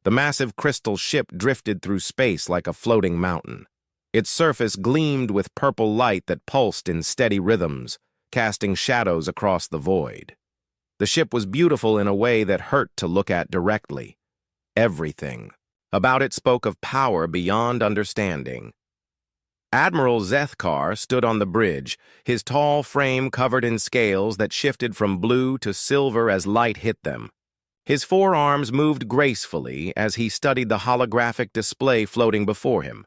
The massive crystal ship drifted through space like a floating mountain. Its surface gleamed with purple light that pulsed in steady rhythms, casting shadows across the void. The ship was beautiful in a way that hurt to look at directly. Everything about it spoke of power beyond understanding. Admiral Zethkar stood on the bridge, his tall frame covered in scales that shifted from blue to silver as light hit them. His forearms moved gracefully as he studied the holographic display floating before him.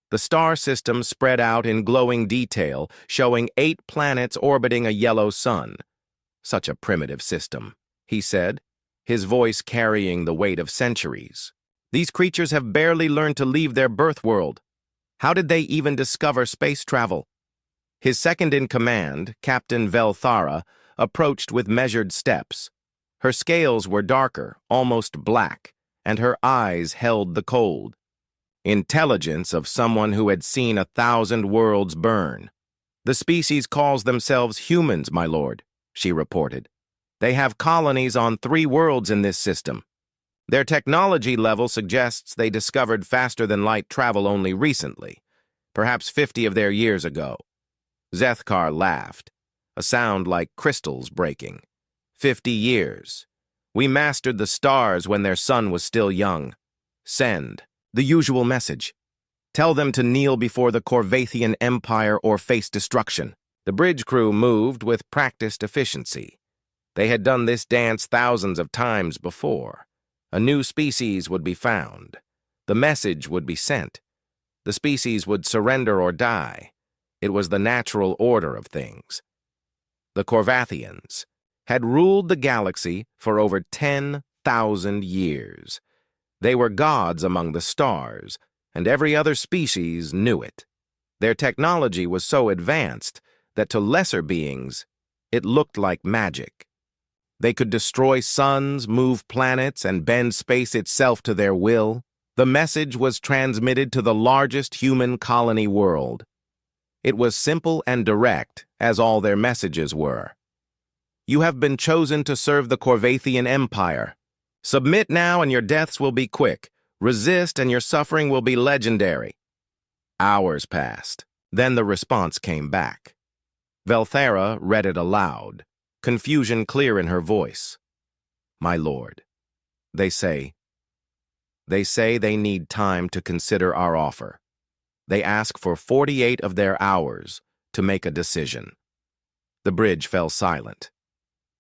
The star system spread out in glowing detail, showing 8 planets orbiting a yellow sun. "Such a primitive system," he said, his voice carrying the weight of centuries. "These creatures have barely learned to leave their birth world. How did they even discover space travel?" His second-in-command, Captain Velthara, approached with measured steps. Her scales were darker, almost black, and her eyes held the cold intelligence of someone who had seen 1,000 worlds burn. "The species calls themselves humans, my lord," she reported. "They have colonies on 3 worlds in this system. Their technology level suggests they discovered faster-than-light travel only recently, perhaps 50 of their years ago." Zethkar laughed, a sound like crystals breaking. 50 years. We mastered the stars when their sun was still young. Send. The usual message. Tell them to kneel before the Corvathian Empire or face destruction." The bridge crew moved with practiced efficiency. They had done this dance thousands of times before. A new species would be found. The message would be sent. The species would surrender or die. It was the natural order of things. The Corvathians had ruled the galaxy for over 10,000 years. They were gods among the stars, and every other species knew it. Their technology was so advanced that to lesser beings, it looked like magic. They could destroy suns, move planets, and bend space itself to their will. The message was transmitted to the largest human colony world. It was simple and direct, as all their messages were. "You have been chosen to serve the Corvathian Empire. Submit now and your deaths will be quick. Resist and your suffering will be legendary." Hours passed. Then the response came back. Velthara read it aloud, confusion clear in her voice. "My lord, they say they need time to consider our offer. They ask for 48 of their hours to make a decision." The bridge fell silent.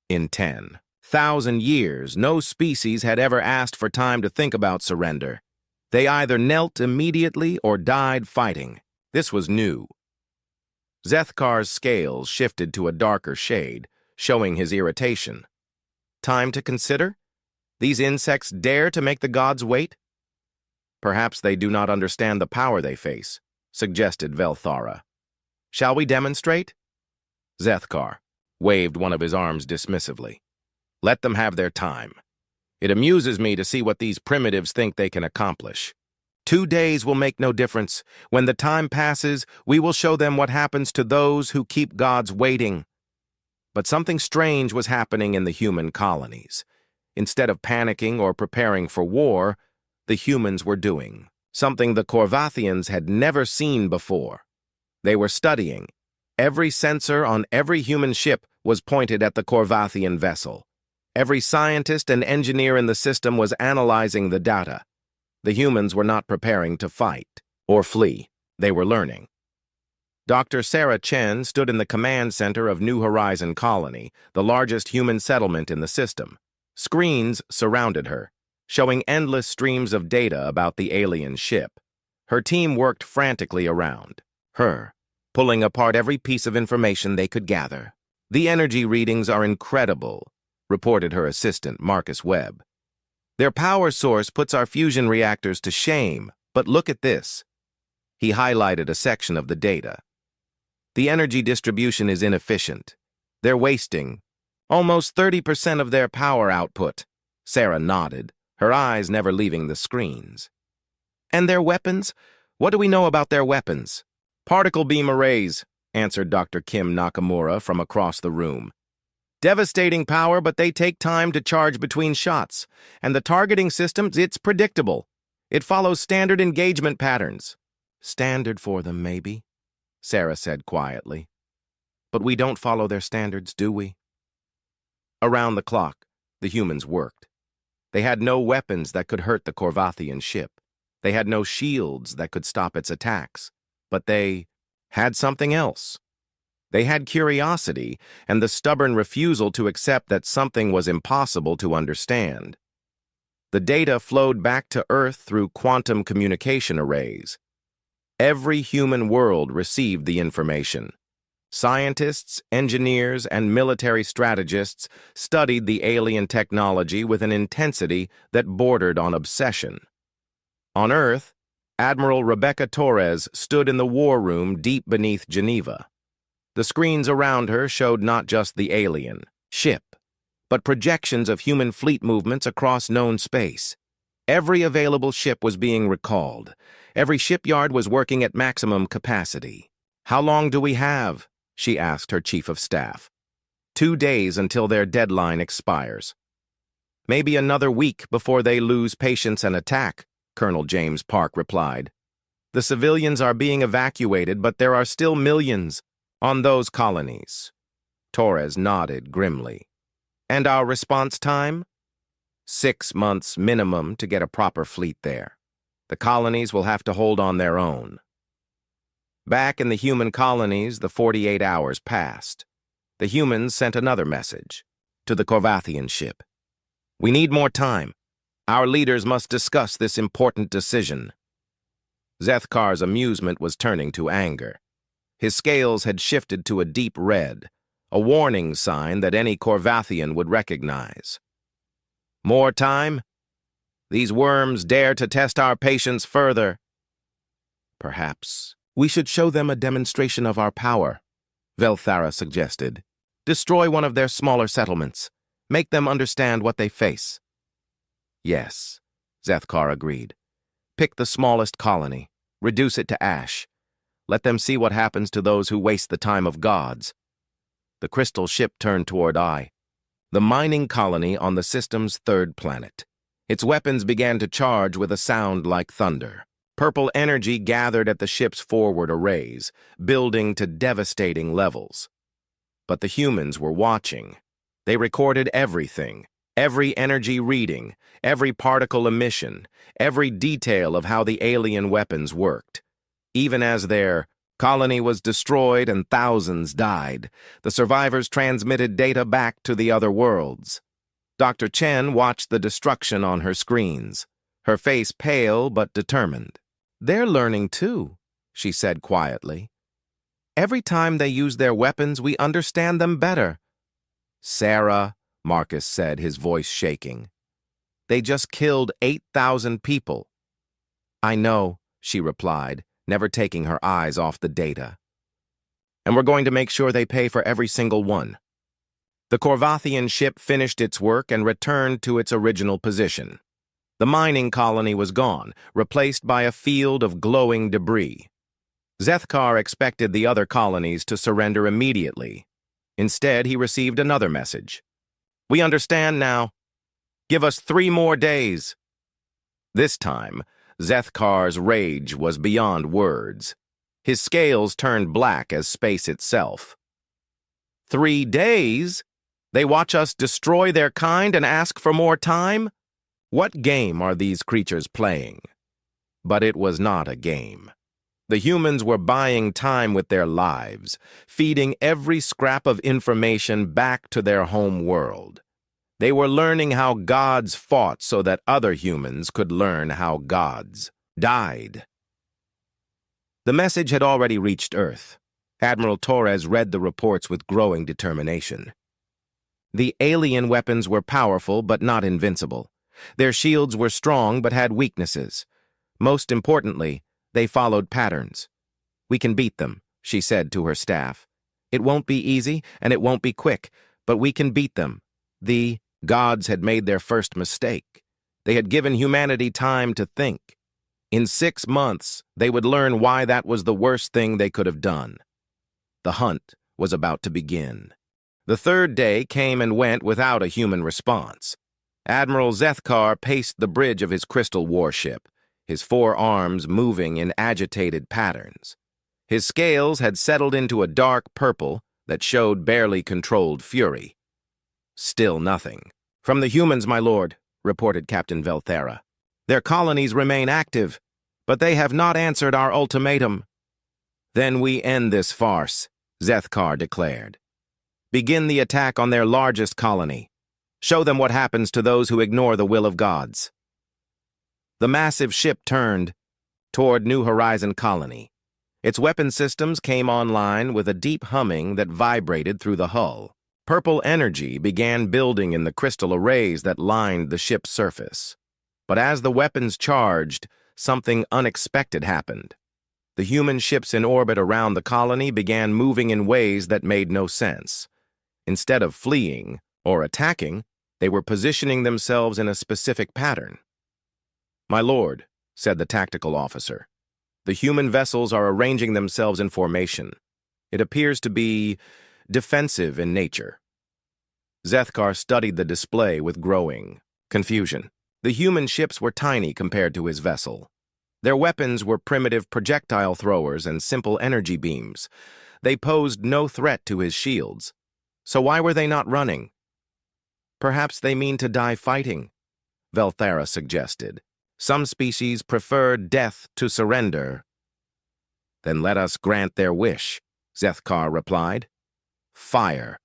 In 10,000 years, no species had ever asked for time to think about surrender. They either knelt immediately or died fighting. This was new. Zethkar's scales shifted to a darker shade, showing his irritation. "Time to consider? These insects dare to make the gods wait?" "Perhaps they do not understand the power they face," suggested Velthara. "Shall we demonstrate?" Zethkar waved one of his arms dismissively. "Let them have their time. It amuses me to see what these primitives think they can accomplish. 2 days will make no difference. When the time passes, we will show them what happens to those who keep gods waiting." But something strange was happening in the human colonies. Instead of panicking or preparing for war, the humans were doing something the Corvathians had never seen before. They were studying. Every sensor on every human ship was pointed at the Corvathian vessel. Every scientist and engineer in the system was analyzing the data. The humans were not preparing to fight or flee. They were learning. Dr. Sarah Chen stood in the command center of New Horizon Colony, the largest human settlement in the system. Screens surrounded her, showing endless streams of data about the alien ship. Her team worked frantically around her, pulling apart every piece of information they could gather. "The energy readings are incredible," reported her assistant, Marcus Webb. "Their power source puts our fusion reactors to shame, but look at this." He highlighted a section of the data. "The energy distribution is inefficient. They're wasting almost 30% of their power output." Sarah nodded, her eyes never leaving the screens. "And their weapons? What do we know about their weapons?" "Particle beam arrays," answered Dr. Kim Nakamura from across the room. Devastating power, but they take time to charge between shots. And the targeting system, it's predictable. It follows standard engagement patterns. Standard for them, maybe, Sarah said quietly. But we don't follow their standards, do we? Around the clock, the humans worked. They had no weapons that could hurt the Korvathian ship. They had no shields that could stop its attacks. But they had something else. They had curiosity and the stubborn refusal to accept that something was impossible to understand. The data flowed back to Earth through quantum communication arrays. Every human world received the information. Scientists, engineers, and military strategists studied the alien technology with an intensity that bordered on obsession. On Earth, Admiral Rebecca Torres stood in the war room deep beneath Geneva. The screens around her showed not just the alien ship, but projections of human fleet movements across known space. Every available ship was being recalled. Every shipyard was working at maximum capacity. "How long do we have?" she asked her chief of staff. 2 days until their deadline expires. "Maybe another week before they lose patience and attack," Colonel James Park replied. "The civilians are being evacuated, but there are still millions on those colonies." Torres nodded grimly. "And our response time? 6 months minimum to get a proper fleet there. The colonies will have to hold on their own." Back in the human colonies, the 48 hours passed. The humans sent another message to the Korvathian ship. "We need more time. Our leaders must discuss this important decision." Zethkar's amusement was turning to anger. His scales had shifted to a deep red, a warning sign that any Korvathian would recognize. "More time? These worms dare to test our patience further." "Perhaps we should show them a demonstration of our power," Velthara suggested. "Destroy one of their smaller settlements. Make them understand what they face." "Yes," Zethkar agreed. "Pick the smallest colony. Reduce it to ash. Let them see what happens to those who waste the time of gods." The crystal ship turned toward the mining colony on the system's third planet. Its weapons began to charge with a sound like thunder. Purple energy gathered at the ship's forward arrays, building to devastating levels. But the humans were watching. They recorded everything, every energy reading, every particle emission, every detail of how the alien weapons worked. Even as their colony was destroyed and thousands died, the survivors transmitted data back to the other worlds. Dr. Chen watched the destruction on her screens, her face pale but determined. "They're learning too," she said quietly. "Every time they use their weapons, we understand them better." "Sarah," Marcus said, his voice shaking. "They just killed 8,000 people." "I know," she replied, never taking her eyes off the data. "And we're going to make sure they pay for every single one." The Korvathian ship finished its work and returned to its original position. The mining colony was gone, replaced by a field of glowing debris. Zethkar expected the other colonies to surrender immediately. Instead, he received another message. "We understand now. Give us 3 more days." This time, Zethkar's rage was beyond words. His scales turned black as space itself. 3 days? They watch us destroy their kind and ask for more time? What game are these creatures playing? But it was not a game. The humans were buying time with their lives, feeding every scrap of information back to their home world. They were learning how gods fought so that other humans could learn how gods died. The message had already reached Earth. Admiral Torres read the reports with growing determination. The alien weapons were powerful but not invincible. Their shields were strong but had weaknesses. Most importantly, they followed patterns. "We can beat them," she said to her staff. "It won't be easy and it won't be quick, but we can beat them." The gods had made their first mistake. They had given humanity time to think. In 6 months, they would learn why that was the worst thing they could have done. The hunt was about to begin. The third day came and went without a human response. Admiral Zethkar paced the bridge of his crystal warship, his four arms moving in agitated patterns. His scales had settled into a dark purple that showed barely controlled fury. Still nothing. "From the humans, my lord," reported Captain Velthera. "Their colonies remain active, but they have not answered our ultimatum." "Then we end this farce," Zethkar declared. "Begin the attack on their largest colony. Show them what happens to those who ignore the will of gods." The massive ship turned toward New Horizon Colony. Its weapon systems came online with a deep humming that vibrated through the hull. Purple energy began building in the crystal arrays that lined the ship's surface. But as the weapons charged, something unexpected happened. The human ships in orbit around the colony began moving in ways that made no sense. Instead of fleeing or attacking, they were positioning themselves in a specific pattern. "My lord," said the tactical officer, "the human vessels are arranging themselves in formation. It appears to be defensive in nature." Zethkar studied the display with growing confusion. The human ships were tiny compared to his vessel. Their weapons were primitive projectile throwers and simple energy beams. They posed no threat to his shields. So why were they not running? "Perhaps they mean to die fighting," Velthera suggested. "Some species prefer death to surrender." "Then let us grant their wish," Zethkar replied. "Fire."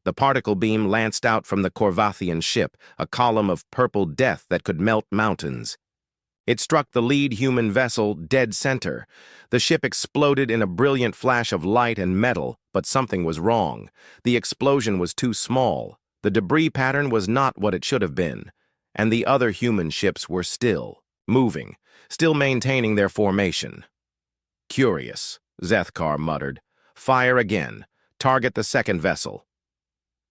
The particle beam lanced out from the Korvathian ship, a column of purple death that could melt mountains. It struck the lead human vessel dead center. The ship exploded in a brilliant flash of light and metal, but something was wrong. The explosion was too small. The debris pattern was not what it should have been, and the other human ships were still moving, still maintaining their formation. "Curious," Zethkar muttered. "Fire again. Target the second vessel."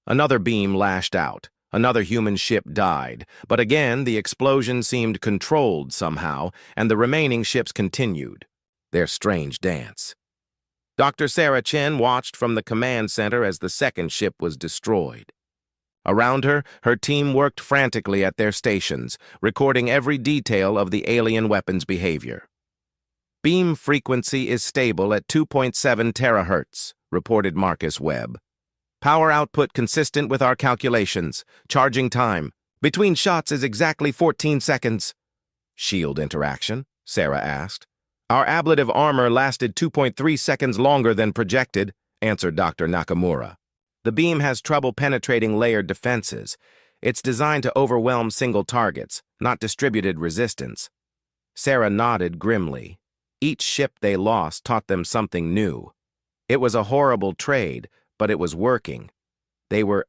Another beam lashed out. Another human ship died, but again the explosion seemed controlled somehow, and the remaining ships continued their strange dance. Dr. Sarah Chen watched from the command center as the second ship was destroyed. Around her, her team worked frantically at their stations, recording every detail of the alien weapon's behavior. "Beam frequency is stable at 2.7 terahertz, reported Marcus Webb. "Power output consistent with our calculations. Charging time between shots is exactly 14 seconds. "Shield interaction?" Sarah asked. "Our ablative armor lasted 2.3 seconds longer than projected," answered Dr. Nakamura. "The beam has trouble penetrating layered defenses. It's designed to overwhelm single targets, not distributed resistance." Sarah nodded grimly. Each ship they lost taught them something new. It was a horrible trade, but it was working. They were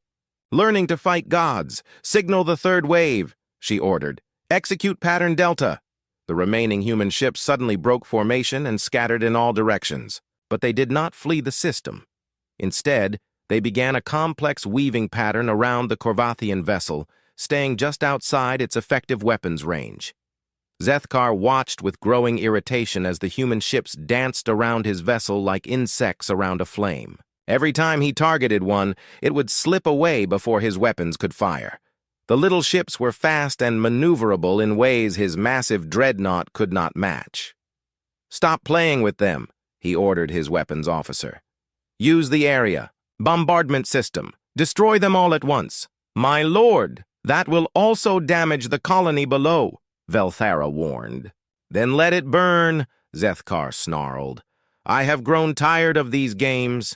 learning to fight gods. "Signal the third wave," she ordered. "Execute pattern Delta." The remaining human ships suddenly broke formation and scattered in all directions. But they did not flee the system. Instead, they began a complex weaving pattern around the Korvathian vessel, staying just outside its effective weapons range. Zethkar watched with growing irritation as the human ships danced around his vessel like insects around a flame. Every time he targeted one, it would slip away before his weapons could fire. The little ships were fast and maneuverable in ways his massive dreadnought could not match. "Stop playing with them," he ordered his weapons officer. "Use the area. Bombardment system. Destroy them all at once." "My lord, that will also damage the colony below," Velthera warned. "Then let it burn," Zethkar snarled. "I have grown tired of these games."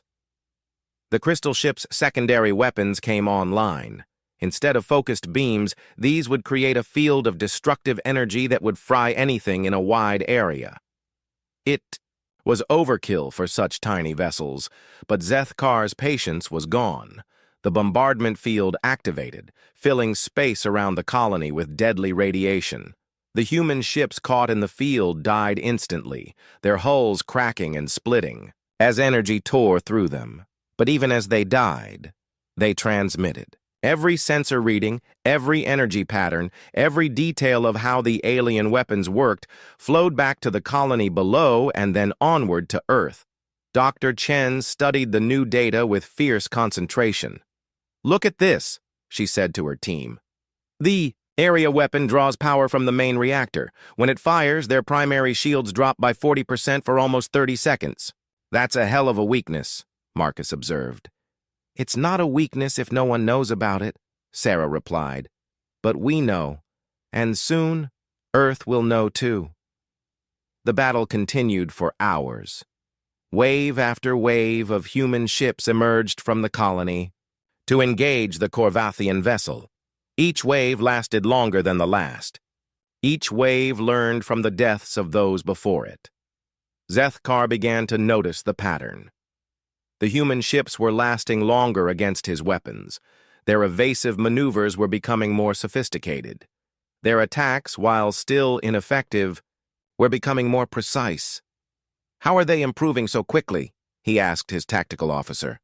The crystal ship's secondary weapons came online. Instead of focused beams, these would create a field of destructive energy that would fry anything in a wide area. It was overkill for such tiny vessels, but Zethkar's patience was gone. The bombardment field activated, filling space around the colony with deadly radiation. The human ships caught in the field died instantly, their hulls cracking and splitting, as energy tore through them. But even as they died, they transmitted. Every sensor reading, every energy pattern, every detail of how the alien weapons worked flowed back to the colony below and then onward to Earth. Dr. Chen studied the new data with fierce concentration. "Look at this," she said to her team. "The area weapon draws power from the main reactor. When it fires, their primary shields drop by 40% for almost 30 seconds. That's a hell of a weakness," Marcus observed. "It's not a weakness if no one knows about it," Sarah replied. "But we know, and soon Earth will know too." The battle continued for hours. Wave after wave of human ships emerged from the colony to engage the Corvathian vessel. Each wave lasted longer than the last. Each wave learned from the deaths of those before it. Zethkar began to notice the pattern. The human ships were lasting longer against his weapons. Their evasive maneuvers were becoming more sophisticated. Their attacks, while still ineffective, were becoming more precise. "How are they improving so quickly?" he asked his tactical officer.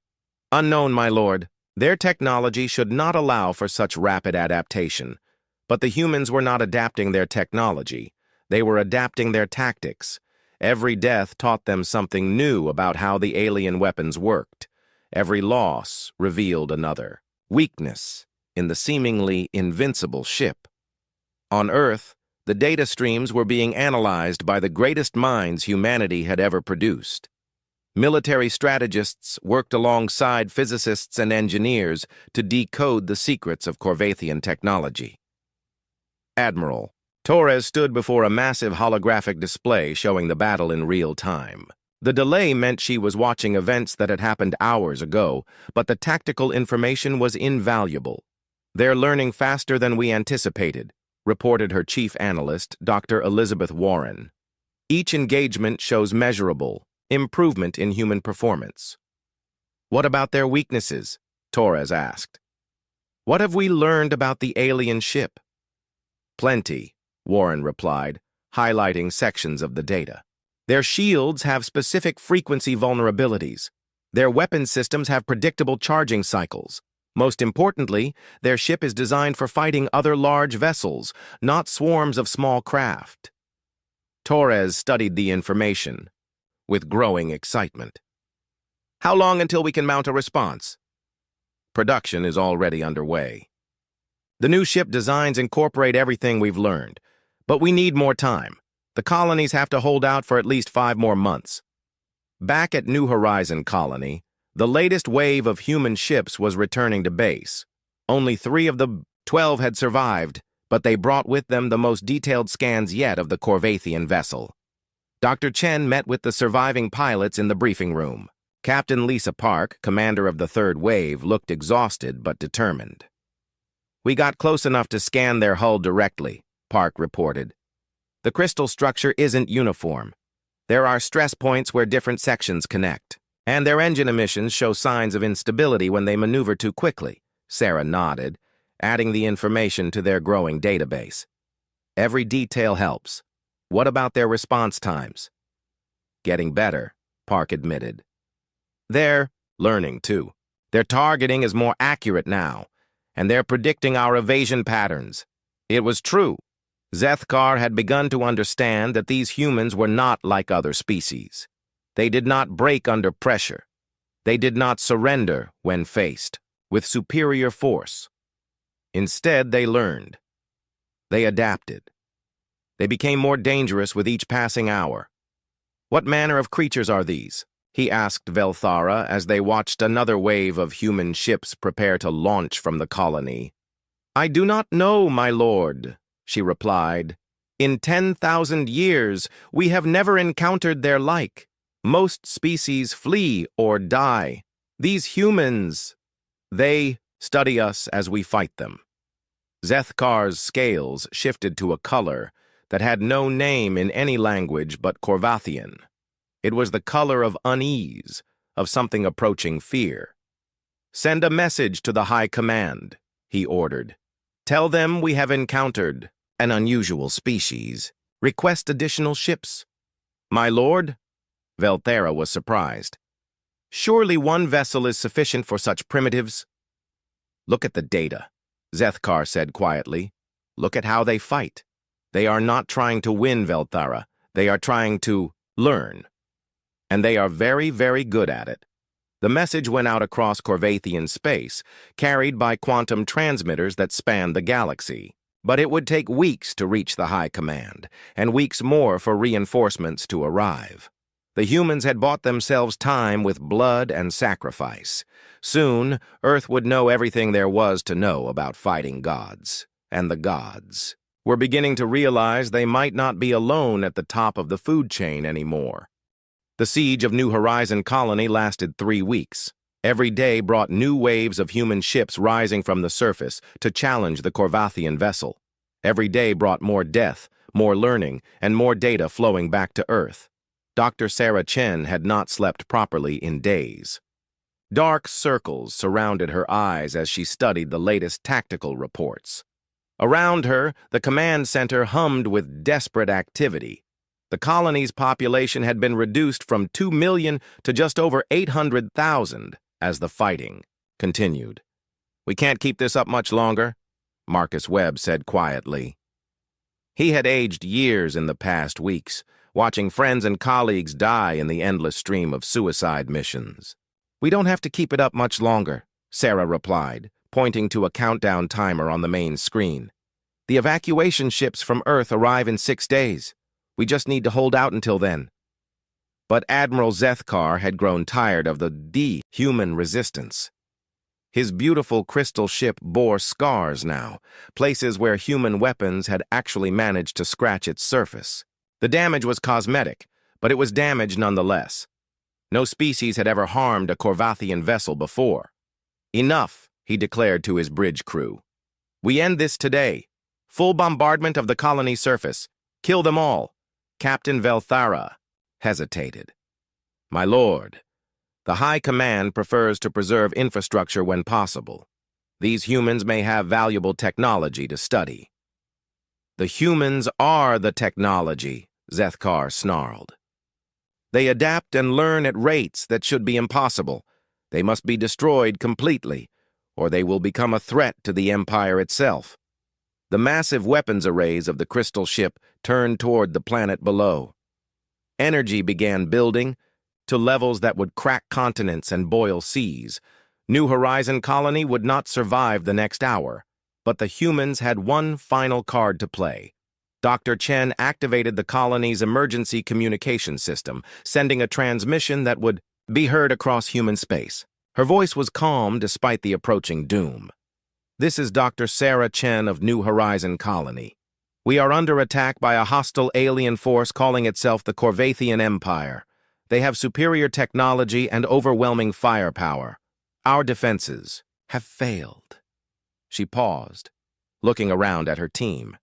"Unknown, my lord. Their technology should not allow for such rapid adaptation. But the humans were not adapting their technology. They were adapting their tactics. Every death taught them something new about how the alien weapons worked. Every loss revealed another weakness in the seemingly invincible ship. On Earth, the data streams were being analyzed by the greatest minds humanity had ever produced. Military strategists worked alongside physicists and engineers to decode the secrets of Corvathian technology. Admiral Torres stood before a massive holographic display showing the battle in real time. The delay meant she was watching events that had happened hours ago, but the tactical information was invaluable. "They're learning faster than we anticipated," reported her chief analyst, Dr. Elizabeth Warren. "Each engagement shows measurable improvement in human performance." "What about their weaknesses?" Torres asked. "What have we learned about the alien ship?" "Plenty," Warren replied, highlighting sections of the data. "Their shields have specific frequency vulnerabilities. Their weapon systems have predictable charging cycles. Most importantly, their ship is designed for fighting other large vessels, not swarms of small craft." Torres studied the information with growing excitement. "How long until we can mount a response?" "Production is already underway. The new ship designs incorporate everything we've learned, but we need more time. The colonies have to hold out for at least 5 more months." Back at New Horizon Colony, the latest wave of human ships was returning to base. Only 3 of the 12 had survived, but they brought with them the most detailed scans yet of the Corvathian vessel. Dr. Chen met with the surviving pilots in the briefing room. Captain Lisa Park, commander of the 3rd Wave, looked exhausted but determined. "We got close enough to scan their hull directly," Park reported. "The crystal structure isn't uniform. There are stress points where different sections connect, and their engine emissions show signs of instability when they maneuver too quickly." Sarah nodded, adding the information to their growing database. "Every detail helps. What about their response times?" "Getting better," Park admitted. "They're learning, too. Their targeting is more accurate now, and they're predicting our evasion patterns." It was true. Zethkar had begun to understand that these humans were not like other species. They did not break under pressure. They did not surrender when faced with superior force. Instead, they learned. They adapted. They became more dangerous with each passing hour. "What manner of creatures are these?" he asked Velthara as they watched another wave of human ships prepare to launch from the colony. "I do not know, my lord," she replied. "In 10,000 years, we have never encountered their like. Most species flee or die. These humans, they study us as we fight them." Zethkar's scales shifted to a color that had no name in any language but Corvathian. It was the color of unease, of something approaching fear. "Send a message to the High Command," he ordered. "Tell them we have encountered an unusual species. Request additional ships." "My lord?" Velthara was surprised. "Surely one vessel is sufficient for such primitives?" "Look at the data," Zethkar said quietly. "Look at how they fight. They are not trying to win, Velthara. They are trying to learn." and they are very, very good at it. The message went out across Corvathian space, carried by quantum transmitters that spanned the galaxy. But it would take weeks to reach the High Command, and weeks more for reinforcements to arrive. The humans had bought themselves time with blood and sacrifice. Soon, Earth would know everything there was to know about fighting gods. And the gods were beginning to realize they might not be alone at the top of the food chain anymore. The siege of New Horizon Colony lasted 3 weeks. Every day brought new waves of human ships rising from the surface to challenge the Corvathian vessel. Every day brought more death, more learning, and more data flowing back to Earth. Dr. Sarah Chen had not slept properly in days. Dark circles surrounded her eyes as she studied the latest tactical reports. Around her, the command center hummed with desperate activity. The colony's population had been reduced from 2 million to just over 800,000 as the fighting continued. "We can't keep this up much longer," Marcus Webb said quietly. He had aged years in the past weeks, watching friends and colleagues die in the endless stream of suicide missions. "We don't have to keep it up much longer," Sarah replied, pointing to a countdown timer on the main screen. "The evacuation ships from Earth arrive in 6 days. We just need to hold out until then." But Admiral Zethkar had grown tired of the human resistance. His beautiful crystal ship bore scars now, places where human weapons had actually managed to scratch its surface. The damage was cosmetic, but it was damage nonetheless. No species had ever harmed a Corvathian vessel before. "Enough," he declared to his bridge crew. "We end this today. Full bombardment of the colony surface. Kill them all." Captain Velthara hesitated. "My lord, the High Command prefers to preserve infrastructure when possible. These humans may have valuable technology to study." "The humans are the technology," Zethkar snarled. "They adapt and learn at rates that should be impossible. They must be destroyed completely, or they will become a threat to the Empire itself." The massive weapons arrays of the crystal ship turned toward the planet below. Energy began building to levels that would crack continents and boil seas. New Horizon Colony would not survive the next hour, but the humans had one final card to play. Dr. Chen activated the colony's emergency communication system, sending a transmission that would be heard across human space. Her voice was calm despite the approaching doom. "This is Dr. Sarah Chen of New Horizon Colony. We are under attack by a hostile alien force calling itself the Corvathian Empire. They have superior technology and overwhelming firepower. Our defenses have failed." She paused, looking around at her team.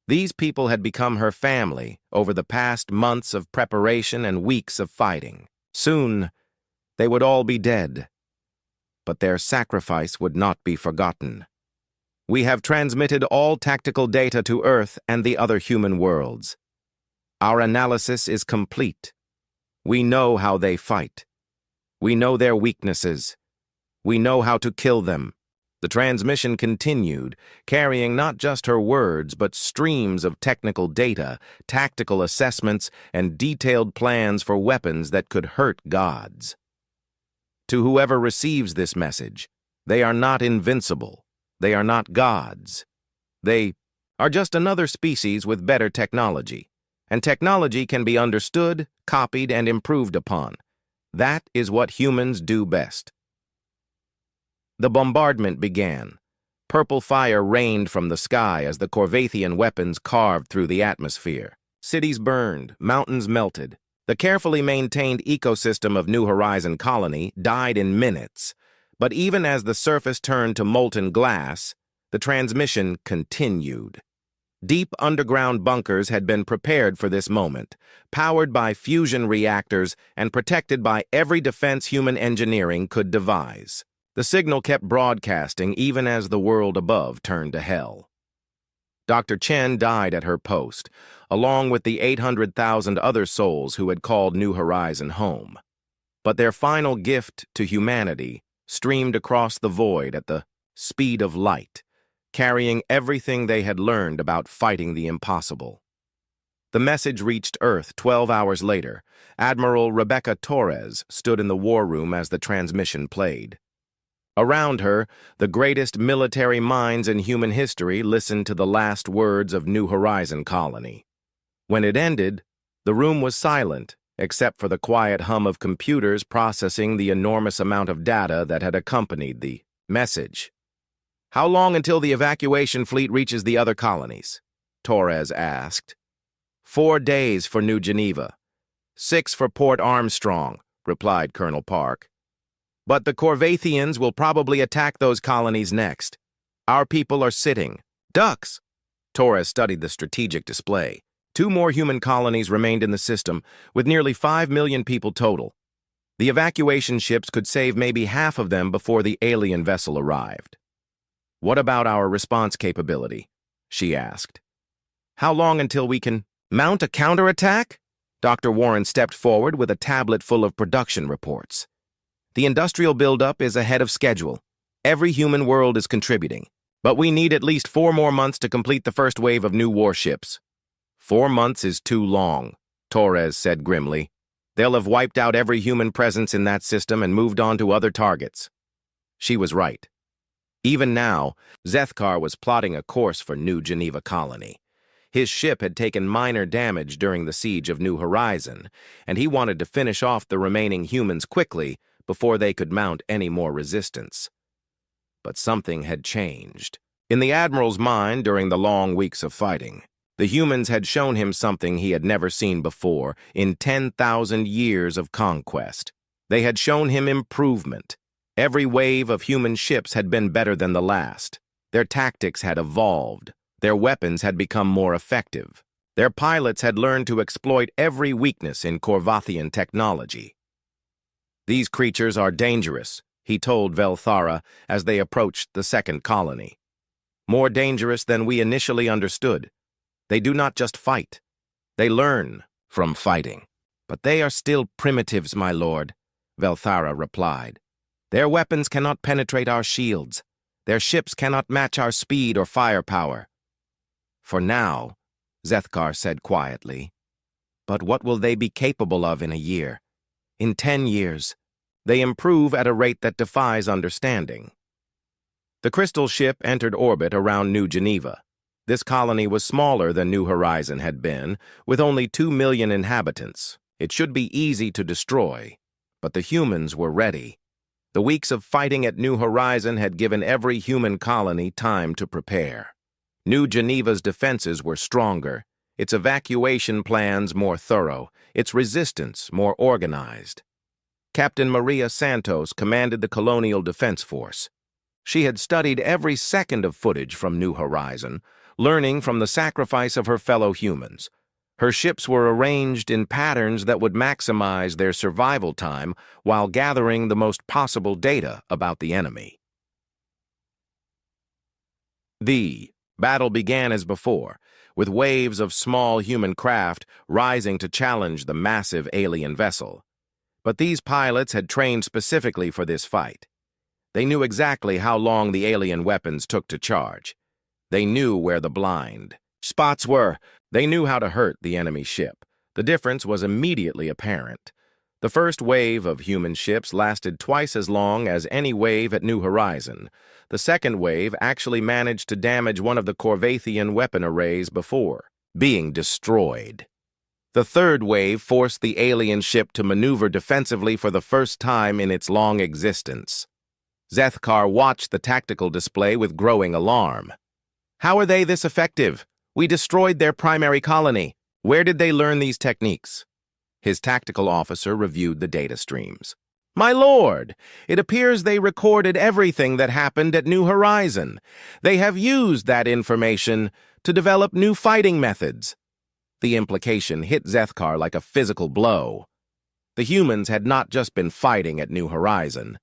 These people had become her family over the past months of preparation and weeks of fighting. Soon, they would all be dead. But their sacrifice would not be forgotten. "We have transmitted all tactical data to Earth and the other human worlds. Our analysis is complete. We know how they fight. We know their weaknesses. We know how to kill them." The transmission continued, carrying not just her words, but streams of technical data, tactical assessments, and detailed plans for weapons that could hurt gods. To whoever receives this message, they are not invincible. They are not gods. They are just another species with better technology. And technology can be understood, copied, and improved upon. That is what humans do best. The bombardment began. Purple fire rained from the sky as the Corvathian weapons carved through the atmosphere. Cities burned, mountains melted. The carefully maintained ecosystem of New Horizon Colony died in minutes. But even as the surface turned to molten glass, the transmission continued. Deep underground bunkers had been prepared for this moment, powered by fusion reactors and protected by every defense human engineering could devise. The signal kept broadcasting even as the world above turned to hell. Dr. Chen died at her post, along with the 800,000 other souls who had called New Horizon home. But their final gift to humanity streamed across the void at the speed of light, carrying everything they had learned about fighting the impossible. The message reached Earth 12 hours later. Admiral Rebecca Torres stood in the war room as the transmission played. Around her, the greatest military minds in human history listened to the last words of New Horizon colony. When it ended, the room was silent, except for the quiet hum of computers processing the enormous amount of data that had accompanied the message. "How long until the evacuation fleet reaches the other colonies?" Torres asked. 4 days for New Geneva. 6 for Port Armstrong, replied Colonel Park. But the Corvathians will probably attack those colonies next. Our people are sitting. Ducks! Torres studied the strategic display. 2 more human colonies remained in the system, with nearly 5 million people total. The evacuation ships could save maybe half of them before the alien vessel arrived. "What about our response capability?" she asked. "How long until we can mount a counterattack?" Dr. Warren stepped forward with a tablet full of production reports. "The industrial buildup is ahead of schedule. Every human world is contributing. But we need at least 4 more months to complete the first wave of new warships." 4 months is too long, Torres said grimly. "They'll have wiped out every human presence in that system and moved on to other targets." She was right. Even now, Zethkar was plotting a course for New Geneva colony. His ship had taken minor damage during the siege of New Horizon, and he wanted to finish off the remaining humans quickly before they could mount any more resistance. But something had changed. In the Admiral's mind during the long weeks of fighting, the humans had shown him something he had never seen before in 10,000 years of conquest. They had shown him improvement. Every wave of human ships had been better than the last. Their tactics had evolved. Their weapons had become more effective. Their pilots had learned to exploit every weakness in Corvathian technology. "These creatures are dangerous," he told Velthara as they approached the second colony. "More dangerous than we initially understood. They do not just fight. They learn from fighting." "But they are still primitives, my lord," Velthara replied. "Their weapons cannot penetrate our shields. Their ships cannot match our speed or firepower." "For now," Zethkar said quietly. "But what will they be capable of in a year? In 10 years? They improve at a rate that defies understanding." The crystal ship entered orbit around New Geneva. This colony was smaller than New Horizon had been, with only 2 million inhabitants. It should be easy to destroy, but the humans were ready. The weeks of fighting at New Horizon had given every human colony time to prepare. New Geneva's defenses were stronger, its evacuation plans more thorough, its resistance more organized. Captain Maria Santos commanded the Colonial Defense Force. She had studied every second of footage from New Horizon, learning from the sacrifice of her fellow humans. Her ships were arranged in patterns that would maximize their survival time while gathering the most possible data about the enemy. The battle began as before, with waves of small human craft rising to challenge the massive alien vessel. But these pilots had trained specifically for this fight. They knew exactly how long the alien weapons took to charge. They knew where the blind spots were. They knew how to hurt the enemy ship. The difference was immediately apparent. The first wave of human ships lasted twice as long as any wave at New Horizon. The second wave actually managed to damage one of the Corvathian weapon arrays before being destroyed. The third wave forced the alien ship to maneuver defensively for the first time in its long existence. Zethkar watched the tactical display with growing alarm. "How are they this effective? We destroyed their primary colony. Where did they learn these techniques?" His tactical officer reviewed the data streams. "My lord, it appears they recorded everything that happened at New Horizon. They have used that information to develop new fighting methods." The implication hit Zethkar like a physical blow. The humans had not just been fighting at New Horizon.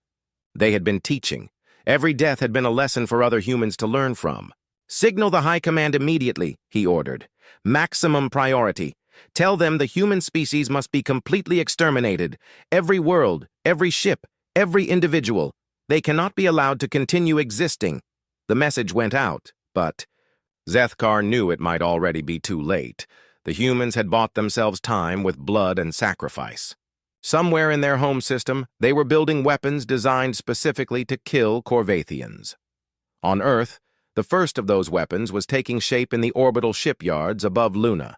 They had been teaching. Every death had been a lesson for other humans to learn from. "Signal the High Command immediately," he ordered. "Maximum priority. Tell them the human species must be completely exterminated. Every world, every ship, every individual. They cannot be allowed to continue existing." The message went out, but Zethkar knew it might already be too late. The humans had bought themselves time with blood and sacrifice. Somewhere in their home system, they were building weapons designed specifically to kill Corvathians. On Earth, the first of those weapons was taking shape in the orbital shipyards above Luna.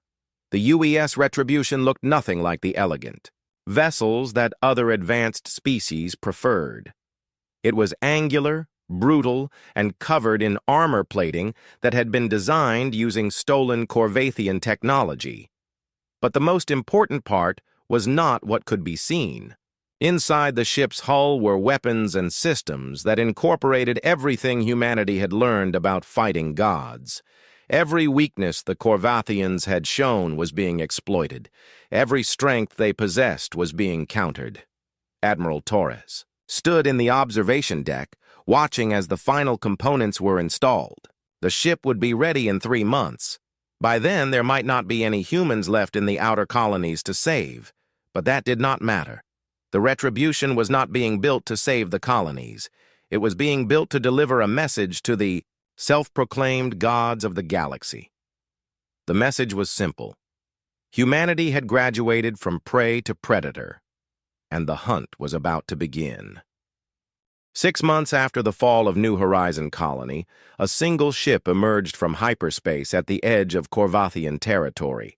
The UES Retribution looked nothing like the Elegant, vessels that other advanced species preferred. It was angular, brutal, and covered in armor plating that had been designed using stolen Corvathian technology. But the most important part was not what could be seen. Inside the ship's hull were weapons and systems that incorporated everything humanity had learned about fighting gods. Every weakness the Corvathians had shown was being exploited. Every strength they possessed was being countered. Admiral Torres stood in the observation deck, watching as the final components were installed. The ship would be ready in 3 months. By then, there might not be any humans left in the outer colonies to save, but that did not matter. The Retribution was not being built to save the colonies. It was being built to deliver a message to the self-proclaimed gods of the galaxy. The message was simple. Humanity had graduated from prey to predator, and the hunt was about to begin. 6 months after the fall of New Horizon Colony, a single ship emerged from hyperspace at the edge of Corvathian territory.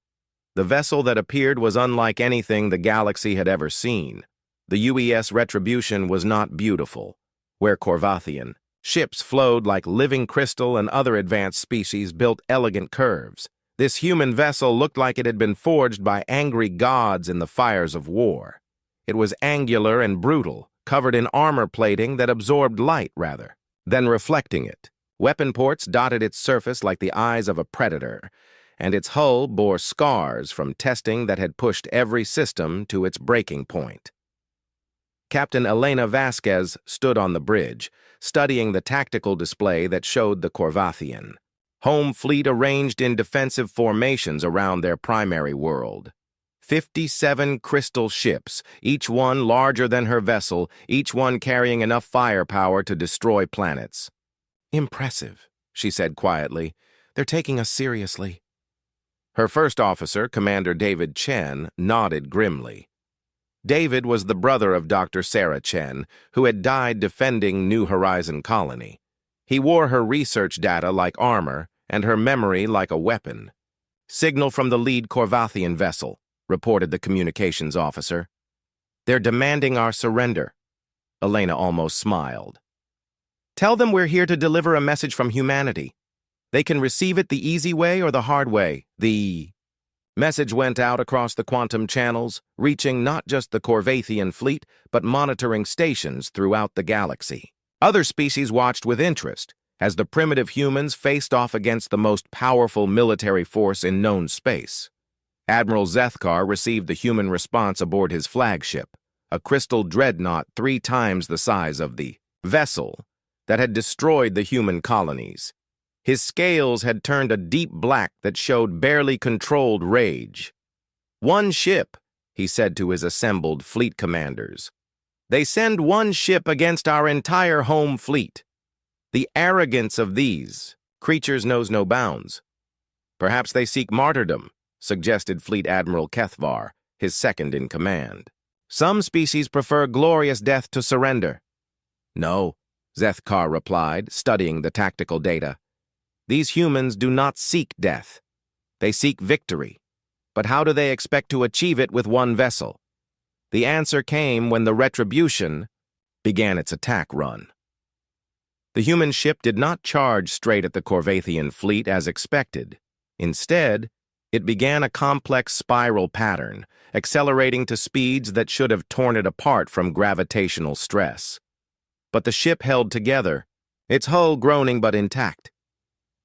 The vessel that appeared was unlike anything the galaxy had ever seen. The UES Retribution was not beautiful. Where Corvathian, ships flowed like living crystal, and other advanced species built elegant curves. This human vessel looked like it had been forged by angry gods in the fires of war. It was angular and brutal, covered in armor plating that absorbed light rather than reflecting it. Weapon ports dotted its surface like the eyes of a predator, and its hull bore scars from testing that had pushed every system to its breaking point. Captain Elena Vasquez stood on the bridge, studying the tactical display that showed the Corvathian home fleet arranged in defensive formations around their primary world. 57 crystal ships, each one larger than her vessel, each one carrying enough firepower to destroy planets. "Impressive," she said quietly. "They're taking us seriously." Her first officer, Commander David Chen, nodded grimly. David was the brother of Dr. Sarah Chen, who had died defending New Horizon Colony. He wore her research data like armor and her memory like a weapon. "Signal from the lead Corvathian vessel," reported the communications officer. "They're demanding our surrender." Elena almost smiled. "Tell them we're here to deliver a message from humanity. They can receive it the easy way or the hard way." The message went out across the quantum channels, reaching not just the Corvathian fleet, but monitoring stations throughout the galaxy. Other species watched with interest as the primitive humans faced off against the most powerful military force in known space. Admiral Zethkar received the human response aboard his flagship, a crystal dreadnought 3 times the size of the vessel that had destroyed the human colonies. His scales had turned a deep black that showed barely controlled rage. "One ship," he said to his assembled fleet commanders. "They send one ship against our entire home fleet. The arrogance of these creatures knows no bounds." "Perhaps they seek martyrdom," suggested Fleet Admiral Kethvar, his second in command. "Some species prefer glorious death to surrender." "No," Zethkar replied, studying the tactical data. "These humans do not seek death. They seek victory. But how do they expect to achieve it with one vessel?" The answer came when the Retribution began its attack run. The human ship did not charge straight at the Corvathian fleet as expected. Instead, it began a complex spiral pattern, accelerating to speeds that should have torn it apart from gravitational stress. But the ship held together, its hull groaning but intact.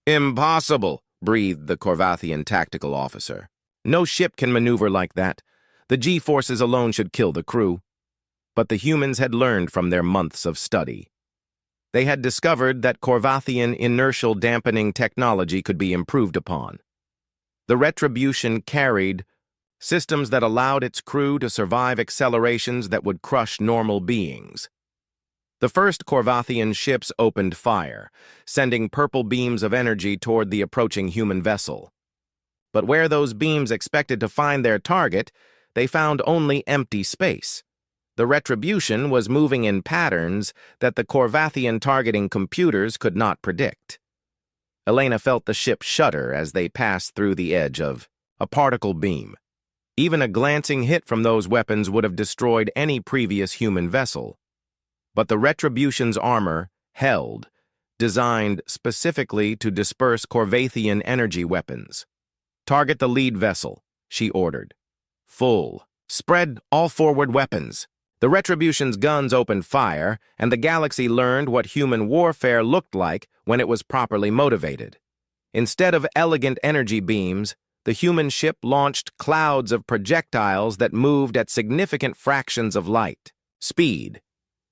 "Impossible," breathed the Corvathian tactical officer. "No ship can maneuver like that. The G-forces alone should kill the crew." But the humans had learned from their months of study. They had discovered that Corvathian inertial dampening technology could be improved upon. The Retribution carried systems that allowed its crew to survive accelerations that would crush normal beings. The first Corvathian ships opened fire, sending purple beams of energy toward the approaching human vessel. But where those beams expected to find their target, they found only empty space. The retribution was moving in patterns that the Corvathian targeting computers could not predict. Elena felt the ship shudder as they passed through the edge of a particle beam. Even a glancing hit from those weapons would have destroyed any previous human vessel. But the Retribution's armor held, designed specifically to disperse Corvathian energy weapons. "Target the lead vessel," she ordered. "Full. Spread all forward weapons." The Retribution's guns opened fire, and the galaxy learned what human warfare looked like when it was properly motivated. Instead of elegant energy beams, the human ship launched clouds of projectiles that moved at significant fractions of light speed.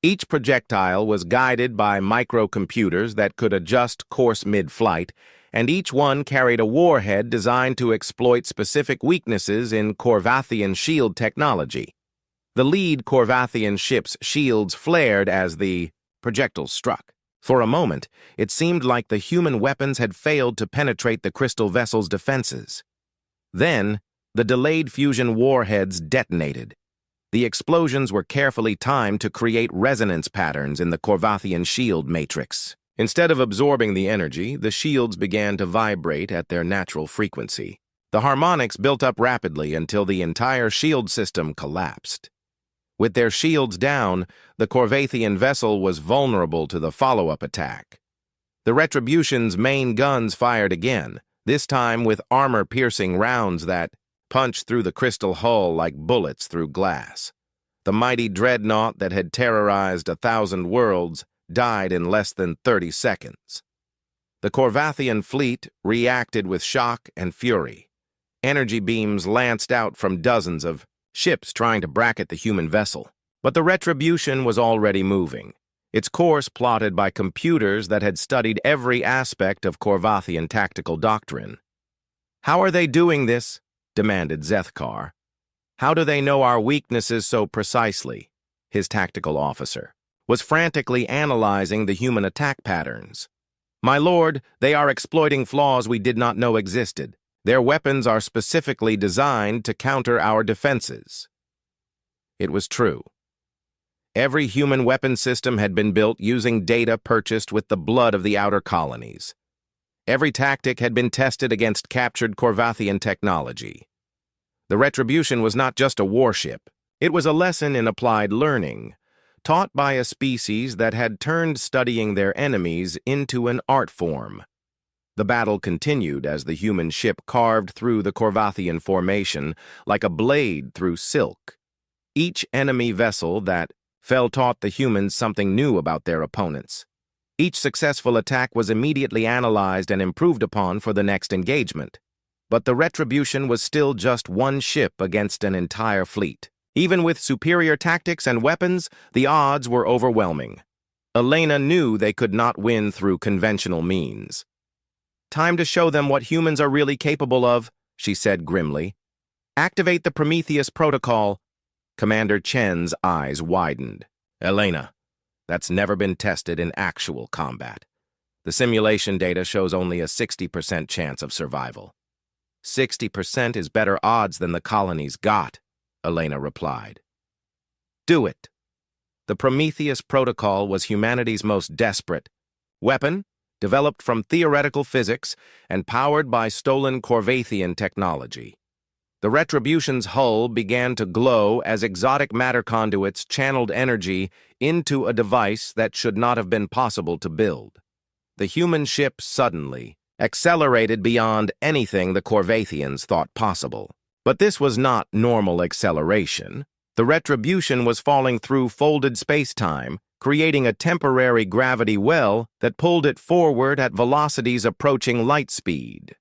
Each projectile was guided by microcomputers that could adjust course mid-flight, and each one carried a warhead designed to exploit specific weaknesses in Corvathian shield technology. The lead Corvathian ship's shields flared as the projectiles struck. For a moment, it seemed like the human weapons had failed to penetrate the crystal vessel's defenses. Then, the delayed fusion warheads detonated. The explosions were carefully timed to create resonance patterns in the Corvathian shield matrix. Instead of absorbing the energy, the shields began to vibrate at their natural frequency. The harmonics built up rapidly until the entire shield system collapsed. With their shields down, the Corvathian vessel was vulnerable to the follow-up attack. The Retribution's main guns fired again, this time with armor-piercing rounds that punched through the crystal hull like bullets through glass. The mighty dreadnought that had terrorized 1,000 worlds died in less than 30 seconds. The Corvathian fleet reacted with shock and fury. Energy beams lanced out from dozens of ships trying to bracket the human vessel. But the Retribution was already moving, its course plotted by computers that had studied every aspect of Corvathian tactical doctrine. "How are they doing this?" demanded Zethkar. "How do they know our weaknesses so precisely?" His tactical officer was frantically analyzing the human attack patterns. "My lord, they are exploiting flaws we did not know existed. Their weapons are specifically designed to counter our defenses." It was true. Every human weapon system had been built using data purchased with the blood of the outer colonies. Every tactic had been tested against captured Corvathian technology. The Retribution was not just a warship. It was a lesson in applied learning, taught by a species that had turned studying their enemies into an art form. The battle continued as the human ship carved through the Corvathian formation like a blade through silk. Each enemy vessel that fell taught the humans something new about their opponents. Each successful attack was immediately analyzed and improved upon for the next engagement. But the Retribution was still just one ship against an entire fleet. Even with superior tactics and weapons, the odds were overwhelming. Elena knew they could not win through conventional means. "Time to show them what humans are really capable of," she said grimly. "Activate the Prometheus protocol." Commander Chen's eyes widened. "Elena, that's never been tested in actual combat. The simulation data shows only a 60% chance of survival." 60% is better odds than the colonies got," Elena replied. "Do it." The Prometheus protocol was humanity's most desperate weapon, developed from theoretical physics and powered by stolen Corvathian technology. The Retribution's hull began to glow as exotic matter conduits channeled energy into a device that should not have been possible to build. The human ship suddenly accelerated beyond anything the Corvathians thought possible. But this was not normal acceleration. The Retribution was falling through folded space-time, creating a temporary gravity well that pulled it forward at velocities approaching light speed.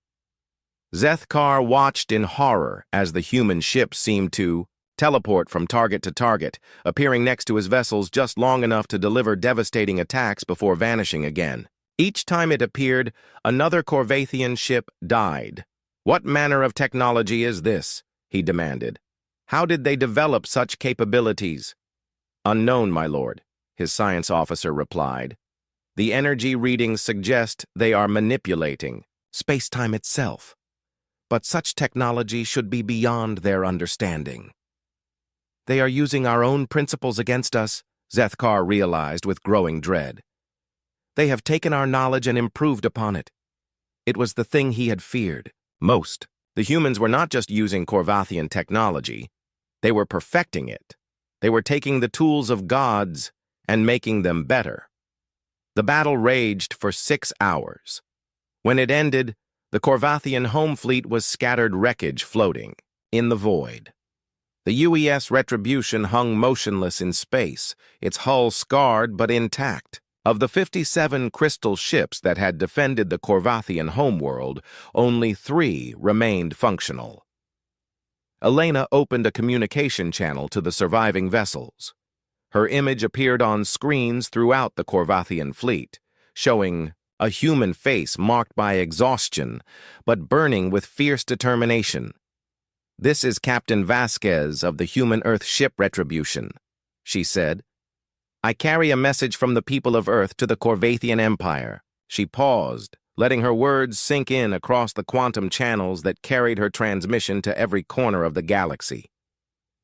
Zethkar watched in horror as the human ship seemed to teleport from target to target, appearing next to his vessels just long enough to deliver devastating attacks before vanishing again. Each time it appeared, another Corvathian ship died. "What manner of technology is this?" he demanded. "How did they develop such capabilities?" "Unknown, my lord," his science officer replied. "The energy readings suggest they are manipulating space-time itself. But such technology should be beyond their understanding. They are using our own principles against us, Zethkar realized with growing dread. They have taken our knowledge and improved upon it. It was the thing he had feared most. The humans were not just using Korvathian technology, they were perfecting it. They were taking the tools of gods and making them better. The battle raged for 6 hours. When it ended, the Korvathian home fleet was scattered wreckage floating in the void. The UES Retribution hung motionless in space, its hull scarred but intact. Of the 57 crystal ships that had defended the Korvathian homeworld, only 3 remained functional. Elena opened a communication channel to the surviving vessels. Her image appeared on screens throughout the Korvathian fleet, showing a human face marked by exhaustion, but burning with fierce determination. "This is Captain Vasquez of the Human Earth Ship Retribution," she said. "I carry a message from the people of Earth to the Korvathian Empire." She paused, letting her words sink in across the quantum channels that carried her transmission to every corner of the galaxy.